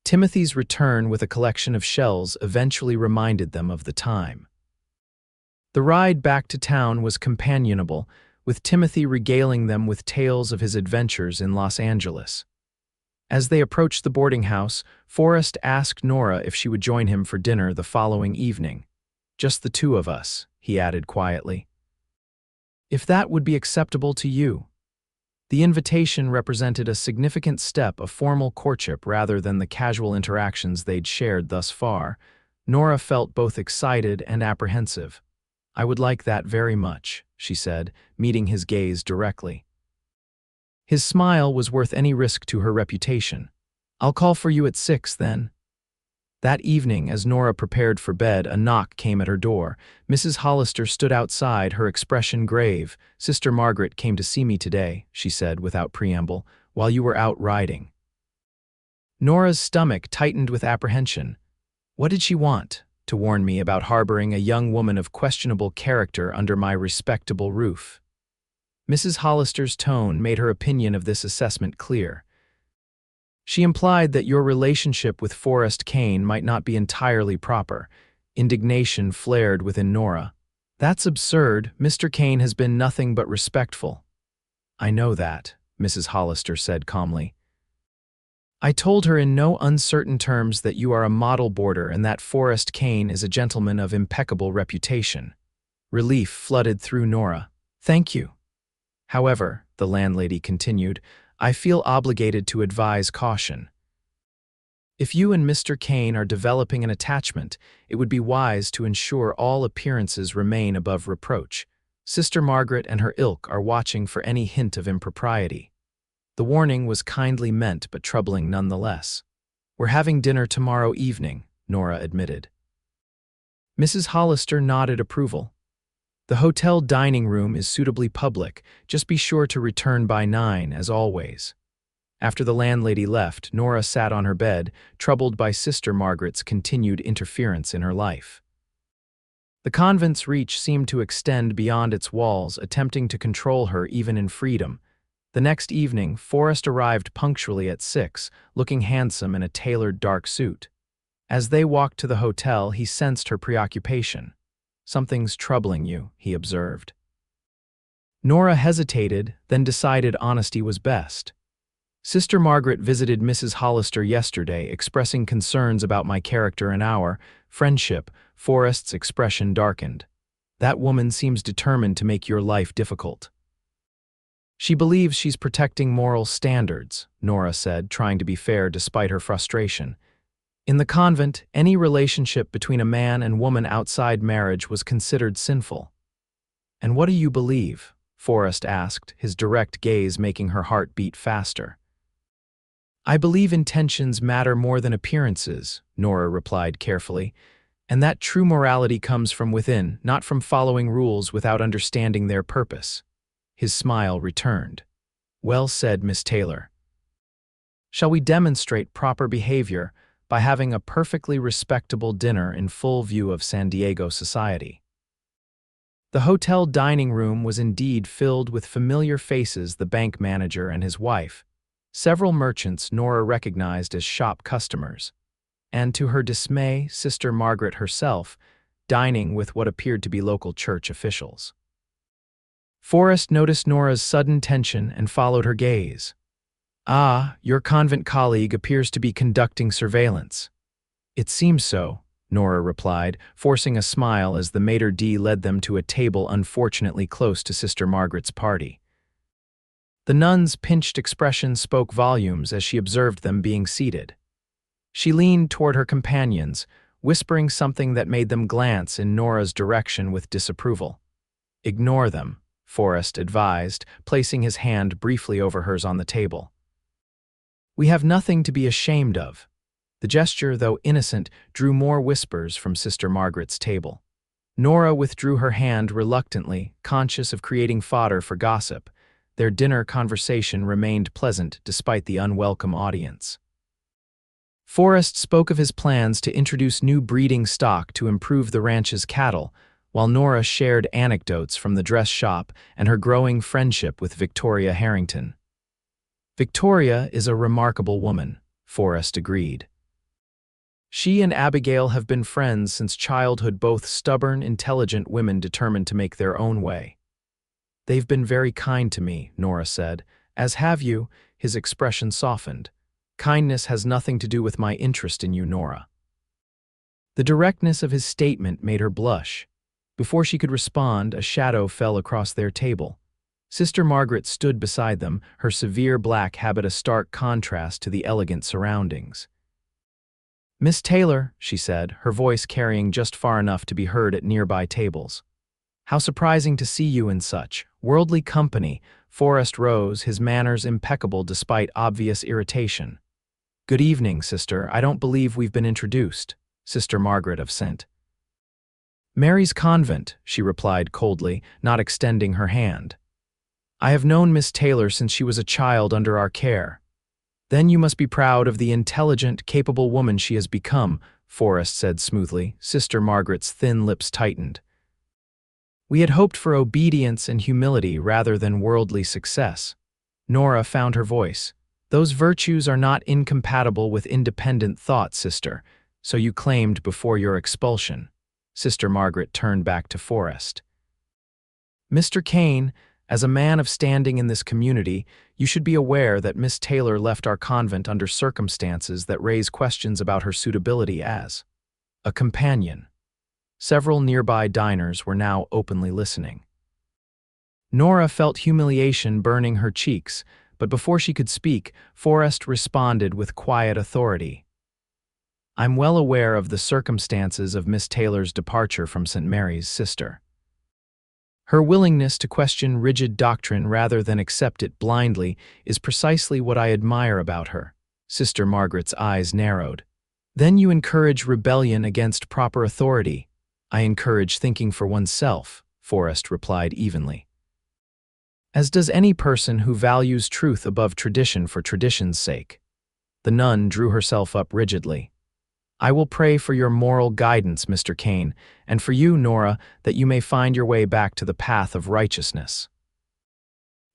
Timothy's return with a collection of shells eventually reminded them of the time. The ride back to town was companionable, with Timothy regaling them with tales of his adventures in Los Angeles. As they approached the boarding house, Forrest asked Nora if she would join him for dinner the following evening. "Just the two of us," he added quietly. "If that would be acceptable to you." The invitation represented a significant step, a formal courtship rather than the casual interactions they'd shared thus far. Nora felt both excited and apprehensive. "I would like that very much," she said, meeting his gaze directly. His smile was worth any risk to her reputation. "I'll call for you at 6, then." That evening, as Nora prepared for bed, a knock came at her door. Mrs. Hollister stood outside, her expression grave. "Sister Margaret came to see me today," she said without preamble, "while you were out riding." Nora's stomach tightened with apprehension. What did she want? To warn me about harboring a young woman of questionable character under my respectable roof. Mrs. Hollister's tone made her opinion of this assessment clear. She implied that your relationship with Forrest Kane might not be entirely proper. Indignation flared within Nora. "That's absurd. Mr. Kane has been nothing but respectful." "I know that," Mrs. Hollister said calmly. "I told her in no uncertain terms that you are a model boarder and that Forrest Kane is a gentleman of impeccable reputation." Relief flooded through Nora. "Thank you. However," the landlady continued, "I feel obligated to advise caution. If you and Mr. Kane are developing an attachment, it would be wise to ensure all appearances remain above reproach. Sister Margaret and her ilk are watching for any hint of impropriety." The warning was kindly meant but troubling nonetheless. "We're having dinner tomorrow evening," Nora admitted. Mrs. Hollister nodded approval. "The hotel dining room is suitably public. Just be sure to return by 9, as always." After the landlady left, Nora sat on her bed, troubled by Sister Margaret's continued interference in her life. The convent's reach seemed to extend beyond its walls, attempting to control her even in freedom. The next evening, Forrest arrived punctually at 6, looking handsome in a tailored dark suit. As they walked to the hotel, he sensed her preoccupation. "Something's troubling you," he observed. Nora hesitated, then decided honesty was best. Sister Margaret visited Mrs. Hollister yesterday, expressing concerns about my character and our friendship. Forrest's expression darkened. That woman seems determined to make your life difficult. She believes she's protecting moral standards, Nora said, trying to be fair despite her frustration. In the convent, any relationship between a man and woman outside marriage was considered sinful. And what do you believe? Forrest asked, his direct gaze making her heart beat faster. I believe intentions matter more than appearances, Nora replied carefully, and that true morality comes from within, not from following rules without understanding their purpose. His smile returned. Well said, Miss Taylor. Shall we demonstrate proper behavior by having a perfectly respectable dinner in full view of San Diego society? The hotel dining room was indeed filled with familiar faces, the bank manager and his wife, several merchants Nora recognized as shop customers, and to her dismay, Sister Margaret herself, dining with what appeared to be local church officials. Forrest noticed Nora's sudden tension and followed her gaze. Ah, your convent colleague appears to be conducting surveillance. It seems so, Nora replied, forcing a smile as the maitre d' led them to a table unfortunately close to Sister Margaret's party. The nun's pinched expression spoke volumes as she observed them being seated. She leaned toward her companions, whispering something that made them glance in Nora's direction with disapproval. Ignore them, Forrest advised, placing his hand briefly over hers on the table. We have nothing to be ashamed of. The gesture, though innocent, drew more whispers from Sister Margaret's table. Nora withdrew her hand reluctantly, conscious of creating fodder for gossip. Their dinner conversation remained pleasant despite the unwelcome audience. Forrest spoke of his plans to introduce new breeding stock to improve the ranch's cattle, while Nora shared anecdotes from the dress shop and her growing friendship with Victoria Harrington. Victoria is a remarkable woman, Forrest agreed. She and Abigail have been friends since childhood, both stubborn, intelligent women determined to make their own way. They've been very kind to me, Nora said. As have you. His expression softened. Kindness has nothing to do with my interest in you, Nora. The directness of his statement made her blush. Before she could respond, a shadow fell across their table. Sister Margaret stood beside them, her severe black habit a stark contrast to the elegant surroundings. Miss Taylor, she said, her voice carrying just far enough to be heard at nearby tables. How surprising to see you in such worldly company. Forrest rose, his manners impeccable despite obvious irritation. Good evening, sister. I don't believe we've been introduced. Sister Margaret of St. Mary's Convent, she replied coldly, not extending her hand. I have known Miss Taylor since she was a child under our care. Then you must be proud of the intelligent, capable woman she has become, Forrest said smoothly. Sister Margaret's thin lips tightened. We had hoped for obedience and humility rather than worldly success. Nora found her voice. Those virtues are not incompatible with independent thought, sister, so you claimed before your expulsion. Sister Margaret turned back to Forrest. Mr. Kane, as a man of standing in this community, you should be aware that Miss Taylor left our convent under circumstances that raise questions about her suitability as a companion. Several nearby diners were now openly listening. Nora felt humiliation burning her cheeks, but before she could speak, Forrest responded with quiet authority. I'm well aware of the circumstances of Miss Taylor's departure from St. Mary's, sister. Her willingness to question rigid doctrine rather than accept it blindly is precisely what I admire about her. Sister Margaret's eyes narrowed. Then you encourage rebellion against proper authority. I encourage thinking for oneself, Forrest replied evenly. As does any person who values truth above tradition for tradition's sake. The nun drew herself up rigidly. I will pray for your moral guidance, Mr. Kane, and for you, Nora, that you may find your way back to the path of righteousness.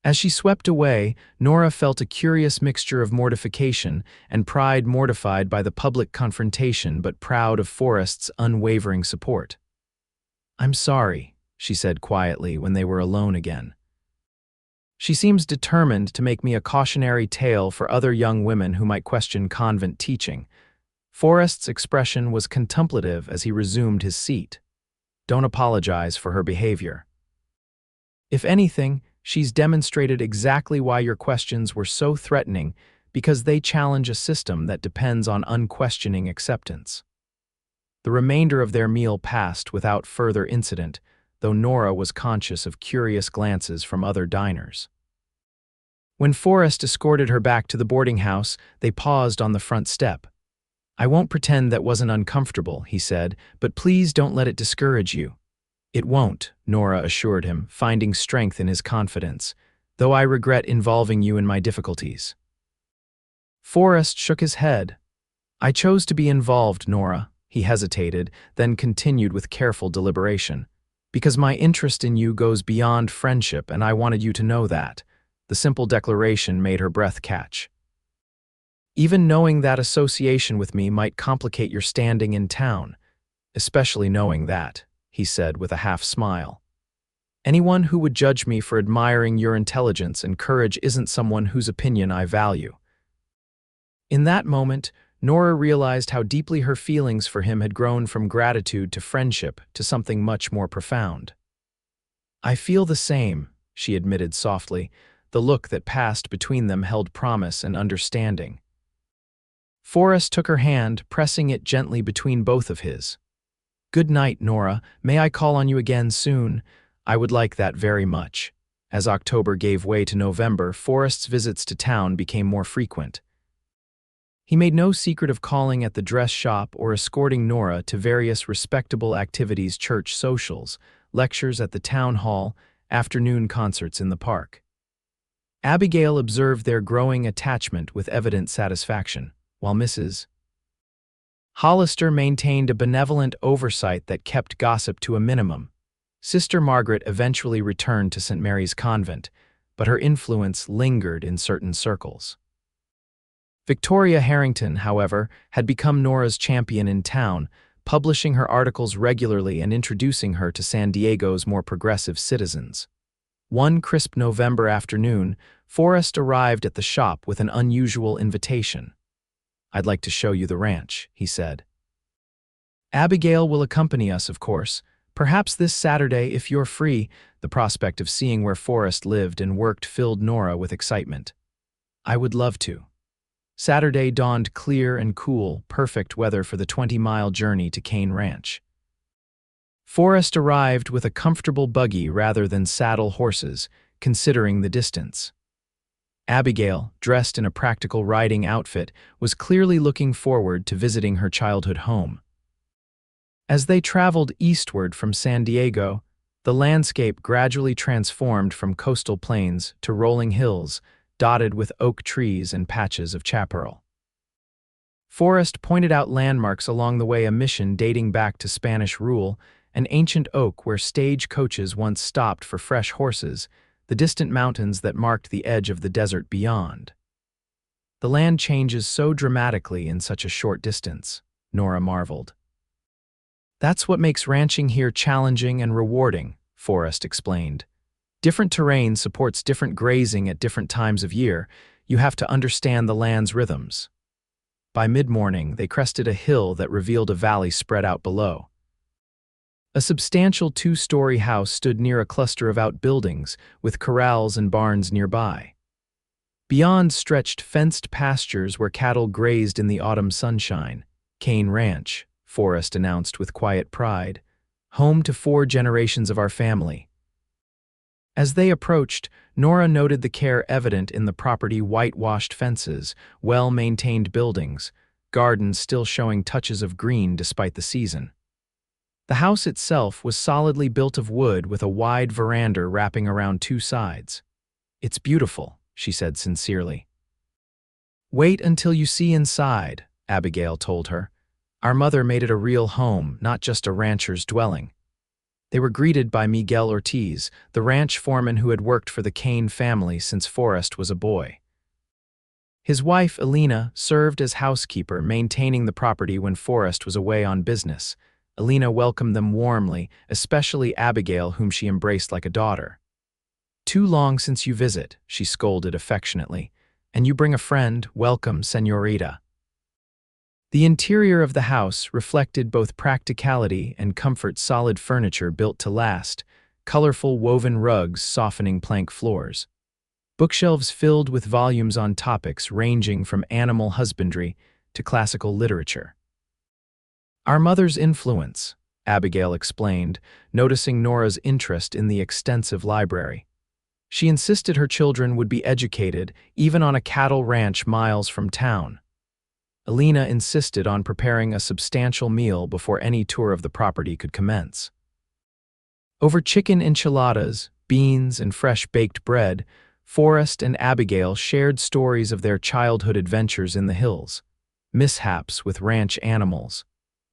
As she swept away, Nora felt a curious mixture of mortification and pride, mortified by the public confrontation but proud of Forrest's unwavering support. I'm sorry, she said quietly when they were alone again. She seems determined to make me a cautionary tale for other young women who might question convent teaching. Forrest's expression was contemplative as he resumed his seat. Don't apologize for her behavior. If anything, she's demonstrated exactly why your questions were so threatening, because they challenge a system that depends on unquestioning acceptance. The remainder of their meal passed without further incident, though Nora was conscious of curious glances from other diners. When Forrest escorted her back to the boarding house, they paused on the front step. I won't pretend that wasn't uncomfortable, he said, but please don't let it discourage you. It won't, Nora assured him, finding strength in his confidence, though I regret involving you in my difficulties. Forrest shook his head. I chose to be involved, Nora. He hesitated, then continued with careful deliberation. Because my interest in you goes beyond friendship, and I wanted you to know that. The simple declaration made her breath catch. Even knowing that association with me might complicate your standing in town, especially knowing that, he said with a half-smile. Anyone who would judge me for admiring your intelligence and courage isn't someone whose opinion I value. In that moment, Nora realized how deeply her feelings for him had grown from gratitude to friendship to something much more profound. I feel the same, she admitted softly. The look that passed between them held promise and understanding. Forrest took her hand, pressing it gently between both of his. Good night, Nora. May I call on you again soon? I would like that very much. As October gave way to November, Forrest's visits to town became more frequent. He made no secret of calling at the dress shop or escorting Nora to various respectable activities, church socials, lectures at the town hall, afternoon concerts in the park. Abigail observed their growing attachment with evident satisfaction, while Mrs. Hollister maintained a benevolent oversight that kept gossip to a minimum. Sister Margaret eventually returned to St. Mary's Convent, but her influence lingered in certain circles. Victoria Harrington, however, had become Nora's champion in town, publishing her articles regularly and introducing her to San Diego's more progressive citizens. One crisp November afternoon, Forrest arrived at the shop with an unusual invitation. I'd like to show you the ranch, he said. Abigail will accompany us, of course. Perhaps this Saturday, if you're free. The prospect of seeing where Forrest lived and worked filled Nora with excitement. I would love to. Saturday dawned clear and cool, perfect weather for the 20-mile journey to Kane Ranch. Forrest arrived with a comfortable buggy rather than saddle horses, considering the distance. Abigail, dressed in a practical riding outfit, was clearly looking forward to visiting her childhood home. As they traveled eastward from San Diego, the landscape gradually transformed from coastal plains to rolling hills, dotted with oak trees and patches of chaparral. Forrest pointed out landmarks along the way, a mission dating back to Spanish rule, an ancient oak where stage coaches once stopped for fresh horses, the distant mountains that marked the edge of the desert beyond. The land changes so dramatically in such a short distance, Nora marveled. That's what makes ranching here challenging and rewarding, Forrest explained. Different terrain supports different grazing at different times of year. You have to understand the land's rhythms. By mid-morning, they crested a hill that revealed a valley spread out below. A substantial two-story house stood near a cluster of outbuildings, with corrals and barns nearby. Beyond stretched fenced pastures where cattle grazed in the autumn sunshine. Kane Ranch, Forrest announced with quiet pride, home to 4 generations of our family. As they approached, Nora noted the care evident in the property: whitewashed fences, well-maintained buildings, gardens still showing touches of green despite the season. The house itself was solidly built of wood with a wide veranda wrapping around 2 sides. It's beautiful, she said sincerely. Wait until you see inside, Abigail told her. Our mother made it a real home, not just a rancher's dwelling. They were greeted by Miguel Ortiz, the ranch foreman who had worked for the Kane family since Forrest was a boy. His wife, Elena, served as housekeeper, maintaining the property when Forrest was away on business. Elena welcomed them warmly, especially Abigail, whom she embraced like a daughter. Too long since you visit, she scolded affectionately. And you bring a friend, welcome, señorita. The interior of the house reflected both practicality and comfort, solid furniture built to last, colorful woven rugs softening plank floors. Bookshelves filled with volumes on topics ranging from animal husbandry to classical literature. Our mother's influence, Abigail explained, noticing Nora's interest in the extensive library. She insisted her children would be educated, even on a cattle ranch miles from town. Alina insisted on preparing a substantial meal before any tour of the property could commence. Over chicken enchiladas, beans, and fresh baked bread, Forrest and Abigail shared stories of their childhood adventures in the hills, mishaps with ranch animals,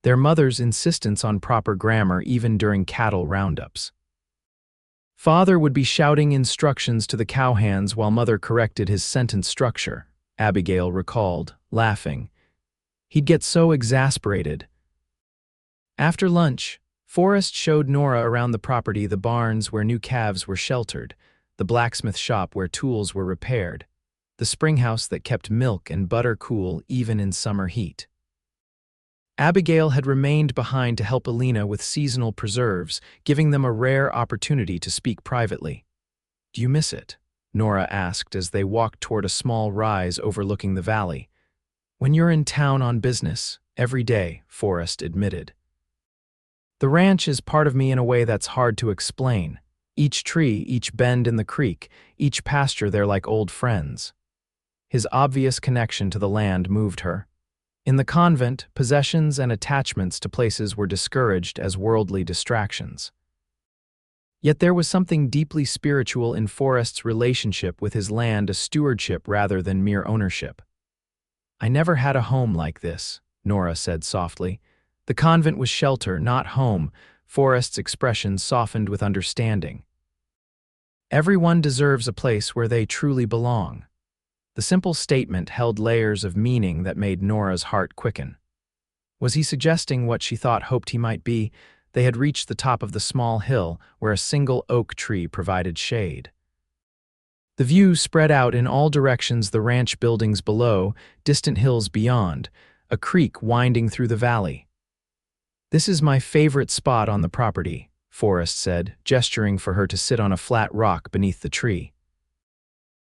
their mother's insistence on proper grammar even during cattle roundups. Father would be shouting instructions to the cowhands while Mother corrected his sentence structure, Abigail recalled, laughing. He'd get so exasperated. After lunch, Forrest showed Nora around the property, the barns where new calves were sheltered, the blacksmith shop where tools were repaired, the springhouse that kept milk and butter cool even in summer heat. Abigail had remained behind to help Alina with seasonal preserves, giving them a rare opportunity to speak privately. "Do you miss it?" Nora asked as they walked toward a small rise overlooking the valley. "When you're in town on business, every day," Forrest admitted. "The ranch is part of me in a way that's hard to explain. Each tree, each bend in the creek, each pasture, they're like old friends." His obvious connection to the land moved her. In the convent, possessions and attachments to places were discouraged as worldly distractions. Yet there was something deeply spiritual in Forrest's relationship with his land, a stewardship rather than mere ownership. "I never had a home like this," Nora said softly. "The convent was shelter, not home." Forrest's expression softened with understanding. "Everyone deserves a place where they truly belong." The simple statement held layers of meaning that made Nora's heart quicken. Was he suggesting what she hoped he might be? They had reached the top of the small hill where a single oak tree provided shade. The view spread out in all directions, the ranch buildings below, distant hills beyond, a creek winding through the valley. "This is my favorite spot on the property," Forrest said, gesturing for her to sit on a flat rock beneath the tree.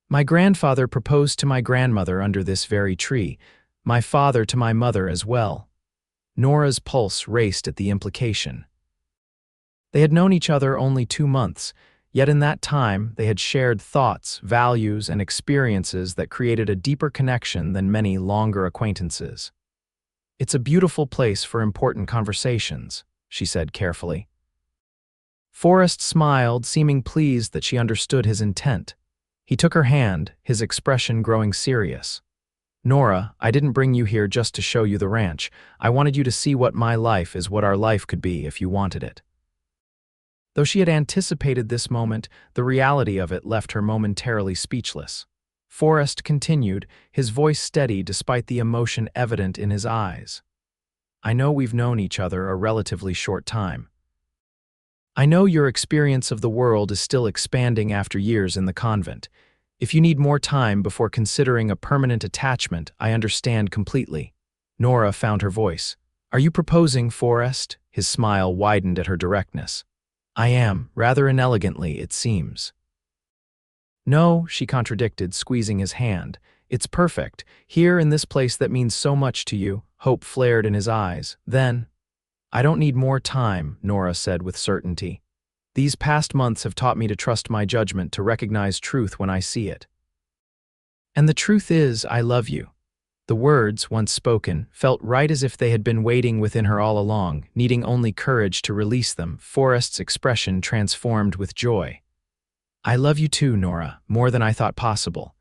"My grandfather proposed to my grandmother under this very tree, my father to my mother as well." Nora's pulse raced at the implication. They had known each other only 2 months, yet in that time they had shared thoughts, values, and experiences that created a deeper connection than many longer acquaintances. "It's a beautiful place for important conversations," she said carefully. Forrest smiled, seeming pleased that she understood his intent. He took her hand, his expression growing serious. "Nora, I didn't bring you here just to show you the ranch. I wanted you to see what my life is, what our life could be if you wanted it." Though she had anticipated this moment, the reality of it left her momentarily speechless. Forrest continued, his voice steady despite the emotion evident in his eyes. "I know we've known each other a relatively short time. I know your experience of the world is still expanding after years in the convent. If you need more time before considering a permanent attachment, I understand completely." Nora found her voice. "Are you proposing, Forrest?" His smile widened at her directness. "I am, rather inelegantly, it seems." "No," she contradicted, squeezing his hand. "It's perfect. Here in this place that means so much to you." Hope flared in his eyes. Then, "I don't need more time," Nora said with certainty. "These past months have taught me to trust my judgment, to recognize truth when I see it. And the truth is, I love you." The words, once spoken, felt right as if they had been waiting within her all along, needing only courage to release them. Forrest's expression transformed with joy. "I love you too, Nora, more than I thought possible."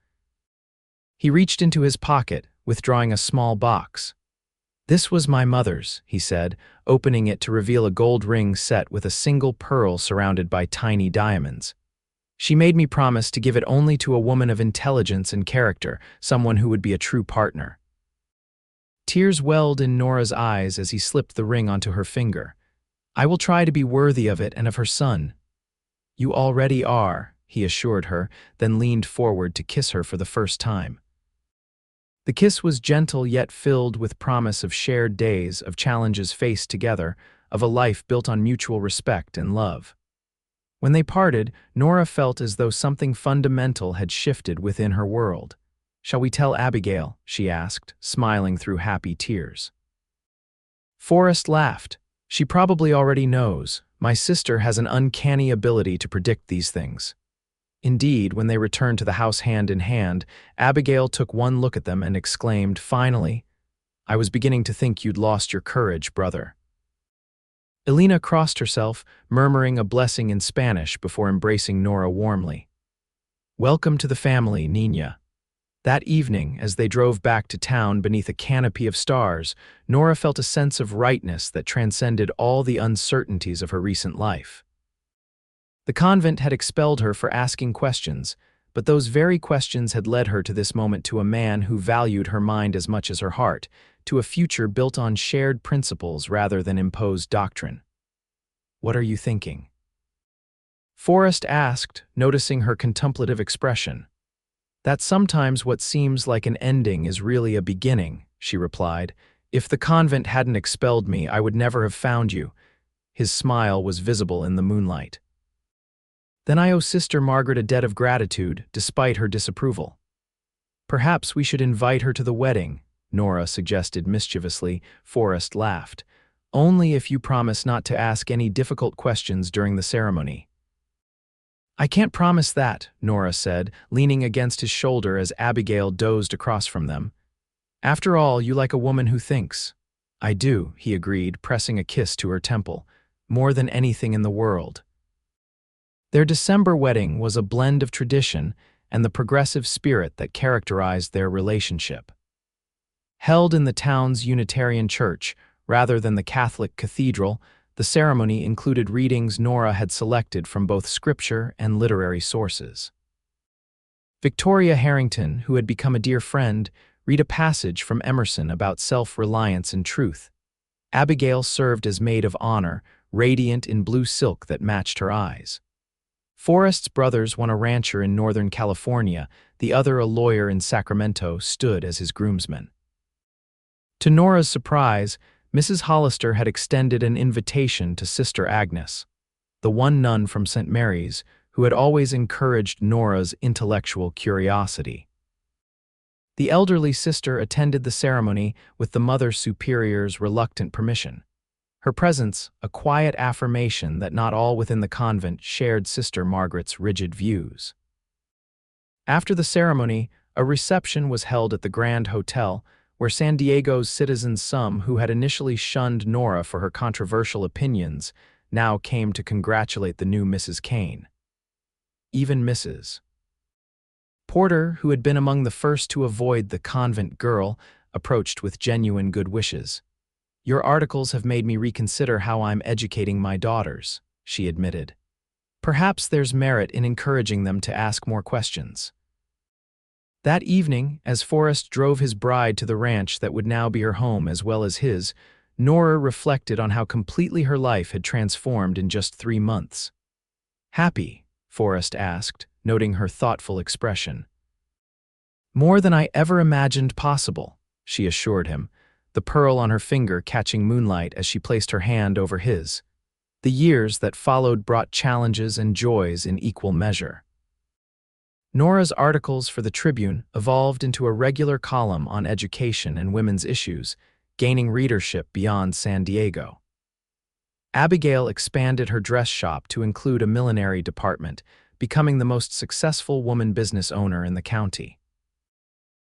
He reached into his pocket, withdrawing a small box. "This was my mother's," he said, opening it to reveal a gold ring set with a single pearl surrounded by tiny diamonds. "She made me promise to give it only to a woman of intelligence and character, someone who would be a true partner." Tears welled in Nora's eyes as he slipped the ring onto her finger. "I will try to be worthy of it and of her son." "You already are," he assured her, then leaned forward to kiss her for the first time. The kiss was gentle yet filled with promise of shared days, of challenges faced together, of a life built on mutual respect and love. When they parted, Nora felt as though something fundamental had shifted within her world. "Shall we tell Abigail?" she asked, smiling through happy tears. Forrest laughed. "She probably already knows. My sister has an uncanny ability to predict these things." Indeed, when they returned to the house hand in hand, Abigail took one look at them and exclaimed, "Finally, I was beginning to think you'd lost your courage, brother." Elena crossed herself, murmuring a blessing in Spanish before embracing Nora warmly. "Welcome to the family, Niña." That evening, as they drove back to town beneath a canopy of stars, Nora felt a sense of rightness that transcended all the uncertainties of her recent life. The convent had expelled her for asking questions, but those very questions had led her to this moment, to a man who valued her mind as much as her heart, to a future built on shared principles rather than imposed doctrine. "What are you thinking?" Forrest asked, noticing her contemplative expression. "That sometimes what seems like an ending is really a beginning," she replied. "If the convent hadn't expelled me, I would never have found you." His smile was visible in the moonlight. "Then I owe Sister Margaret a debt of gratitude, despite her disapproval." "Perhaps we should invite her to the wedding," Nora suggested mischievously. Forrest laughed. "Only if you promise not to ask any difficult questions during the ceremony." "I can't promise that," Nora said, leaning against his shoulder as Abigail dozed across from them. "After all, you like a woman who thinks." "I do," he agreed, pressing a kiss to her temple. "More than anything in the world." Their December wedding was a blend of tradition and the progressive spirit that characterized their relationship. Held in the town's Unitarian church, rather than the Catholic cathedral, the ceremony included readings Nora had selected from both scripture and literary sources. Victoria Harrington, who had become a dear friend, read a passage from Emerson about self-reliance and truth. Abigail served as maid of honor, radiant in blue silk that matched her eyes. Forrest's brothers, one a rancher in Northern California, the other a lawyer in Sacramento, stood as his groomsmen. To Nora's surprise, Mrs. Hollister had extended an invitation to Sister Agnes, the one nun from St. Mary's who had always encouraged Nora's intellectual curiosity. The elderly sister attended the ceremony with the Mother Superior's reluctant permission. Her presence, a quiet affirmation that not all within the convent shared Sister Margaret's rigid views. After the ceremony, a reception was held at the Grand Hotel, where San Diego's citizens, some who had initially shunned Nora for her controversial opinions, now came to congratulate the new Mrs. Kane. Even Mrs. Porter, who had been among the first to avoid the convent girl, approached with genuine good wishes. "Your articles have made me reconsider how I'm educating my daughters," she admitted. "Perhaps there's merit in encouraging them to ask more questions." That evening, as Forrest drove his bride to the ranch that would now be her home as well as his, Nora reflected on how completely her life had transformed in just 3 months. "Happy?" Forrest asked, noting her thoughtful expression. "More than I ever imagined possible," she assured him, the pearl on her finger catching moonlight as she placed her hand over his. The years that followed brought challenges and joys in equal measure. Nora's articles for the Tribune evolved into a regular column on education and women's issues, gaining readership beyond San Diego. Abigail expanded her dress shop to include a millinery department, becoming the most successful woman business owner in the county.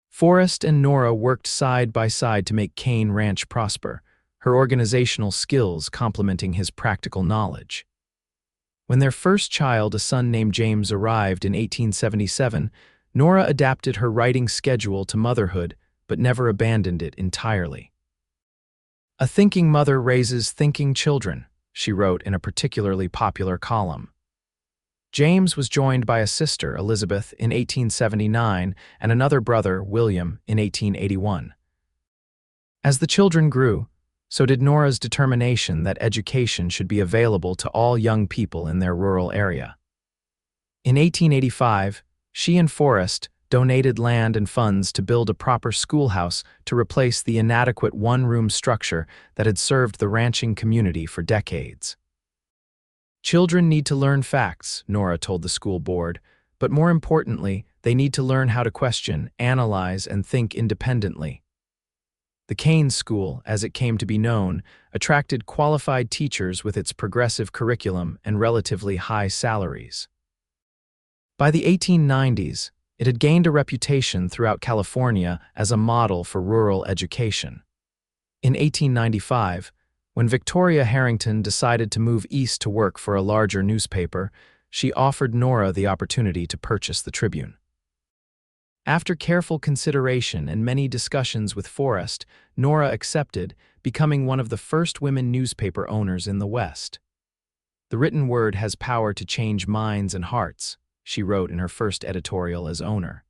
Forrest and Nora worked side by side to make Kane Ranch prosper, her organizational skills complementing his practical knowledge. When their first child, a son named James, arrived in 1877, Nora adapted her writing schedule to motherhood, but never abandoned it entirely. "A thinking mother raises thinking children," she wrote in a particularly popular column. James was joined by a sister, Elizabeth, in 1879 and another brother, William, in 1881. As the children grew, so did Nora's determination that education should be available to all young people in their rural area. In 1885, she and Forrest donated land and funds to build a proper schoolhouse to replace the inadequate one-room structure that had served the ranching community for decades. Children need to learn facts, Nora told the school board, but more importantly, they need to learn how to question, analyze, and think independently. The Kane School, as it came to be known, attracted qualified teachers with its progressive curriculum and relatively high salaries. By the 1890s, it had gained a reputation throughout California as a model for rural education. In 1895, when Victoria Harrington decided to move east to work for a larger newspaper, she offered Nora the opportunity to purchase the Tribune. After careful consideration and many discussions with Forrest, Nora accepted, becoming one of the first women newspaper owners in the West. "The written word has power to change minds and hearts," she wrote in her first editorial as owner.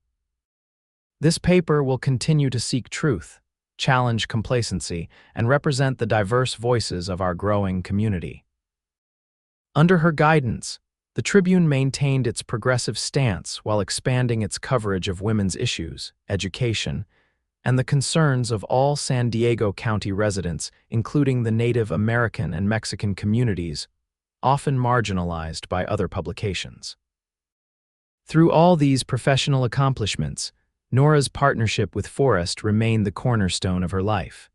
"This paper will continue to seek truth, challenge complacency, and represent the diverse voices of our growing community." Under her guidance, the Tribune maintained its progressive stance while expanding its coverage of women's issues, education, and the concerns of all San Diego County residents, including the Native American and Mexican communities, often marginalized by other publications. Through all these professional accomplishments, Nora's partnership with Forrest remained the cornerstone of her life.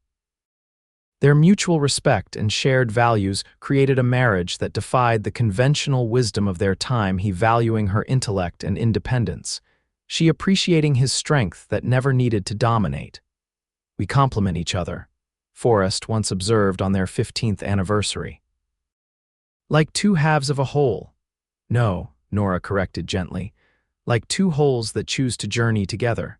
Their mutual respect and shared values created a marriage that defied the conventional wisdom of their time, he valuing her intellect and independence, she appreciating his strength that never needed to dominate. "We complement each other," Forrest once observed on their 15th anniversary. "Like two halves of a whole." "No," Nora corrected gently, "like two wholes that choose to journey together."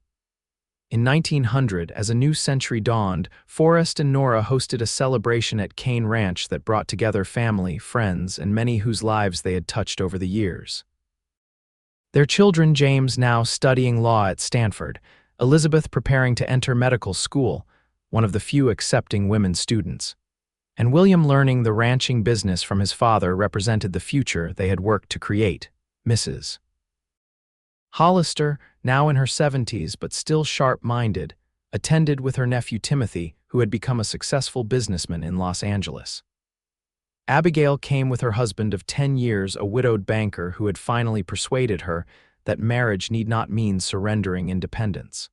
In 1900, as a new century dawned, Forrest and Nora hosted a celebration at Kane Ranch that brought together family, friends, and many whose lives they had touched over the years. Their children, James now studying law at Stanford, Elizabeth preparing to enter medical school, one of the few accepting women students, and William learning the ranching business from his father represented the future they had worked to create. Mrs. Hollister, now in her 70s but still sharp-minded, attended with her nephew Timothy, who had become a successful businessman in Los Angeles. Abigail came with her husband of 10 years, a widowed banker who had finally persuaded her that marriage need not mean surrendering independence.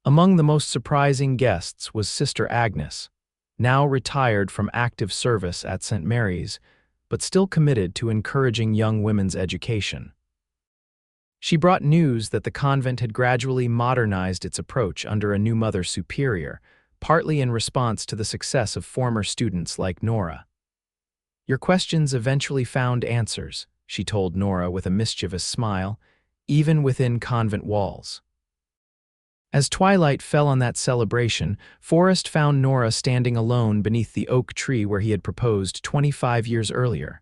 Among the most surprising guests was Sister Agnes, now retired from active service at St. Mary's, but still committed to encouraging young women's education. She brought news that the convent had gradually modernized its approach under a new Mother Superior, partly in response to the success of former students like Nora. "Your questions eventually found answers," she told Nora with a mischievous smile, "even within convent walls." As twilight fell on that celebration, Forrest found Nora standing alone beneath the oak tree where he had proposed 25 years earlier.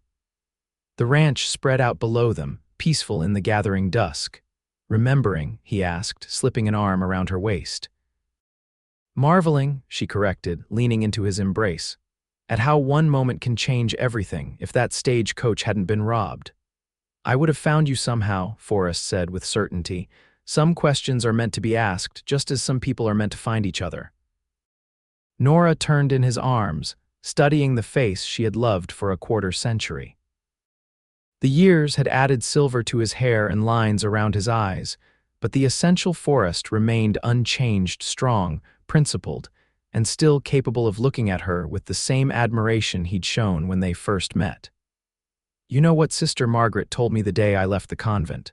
The ranch spread out below them, peaceful in the gathering dusk. "Remembering?" he asked, slipping an arm around her waist. "Marveling," she corrected, leaning into his embrace, "at how one moment can change everything if that stagecoach hadn't been robbed." "I would have found you somehow," Forrest said with certainty. "Some questions are meant to be asked, just as some people are meant to find each other." Nora turned in his arms, studying the face she had loved for a quarter century. The years had added silver to his hair and lines around his eyes, but the essential Forrest remained unchanged, strong, principled, and still capable of looking at her with the same admiration he'd shown when they first met. "You know what Sister Margaret told me the day I left the convent?"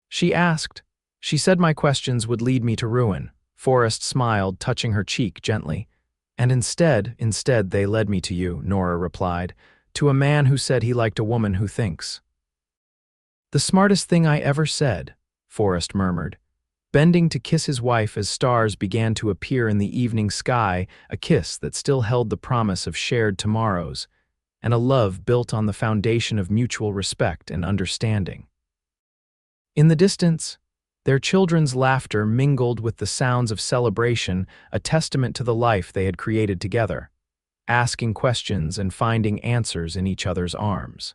She asked. "She said my questions would lead me to ruin." Forrest smiled, touching her cheek gently. "And instead they led me to you," Nora replied, "to a man who said he liked a woman who thinks." "The smartest thing I ever said," Forrest murmured, bending to kiss his wife as stars began to appear in the evening sky, a kiss that still held the promise of shared tomorrows, and a love built on the foundation of mutual respect and understanding. In the distance, their children's laughter mingled with the sounds of celebration, a testament to the life they had created together, asking questions and finding answers in each other's arms.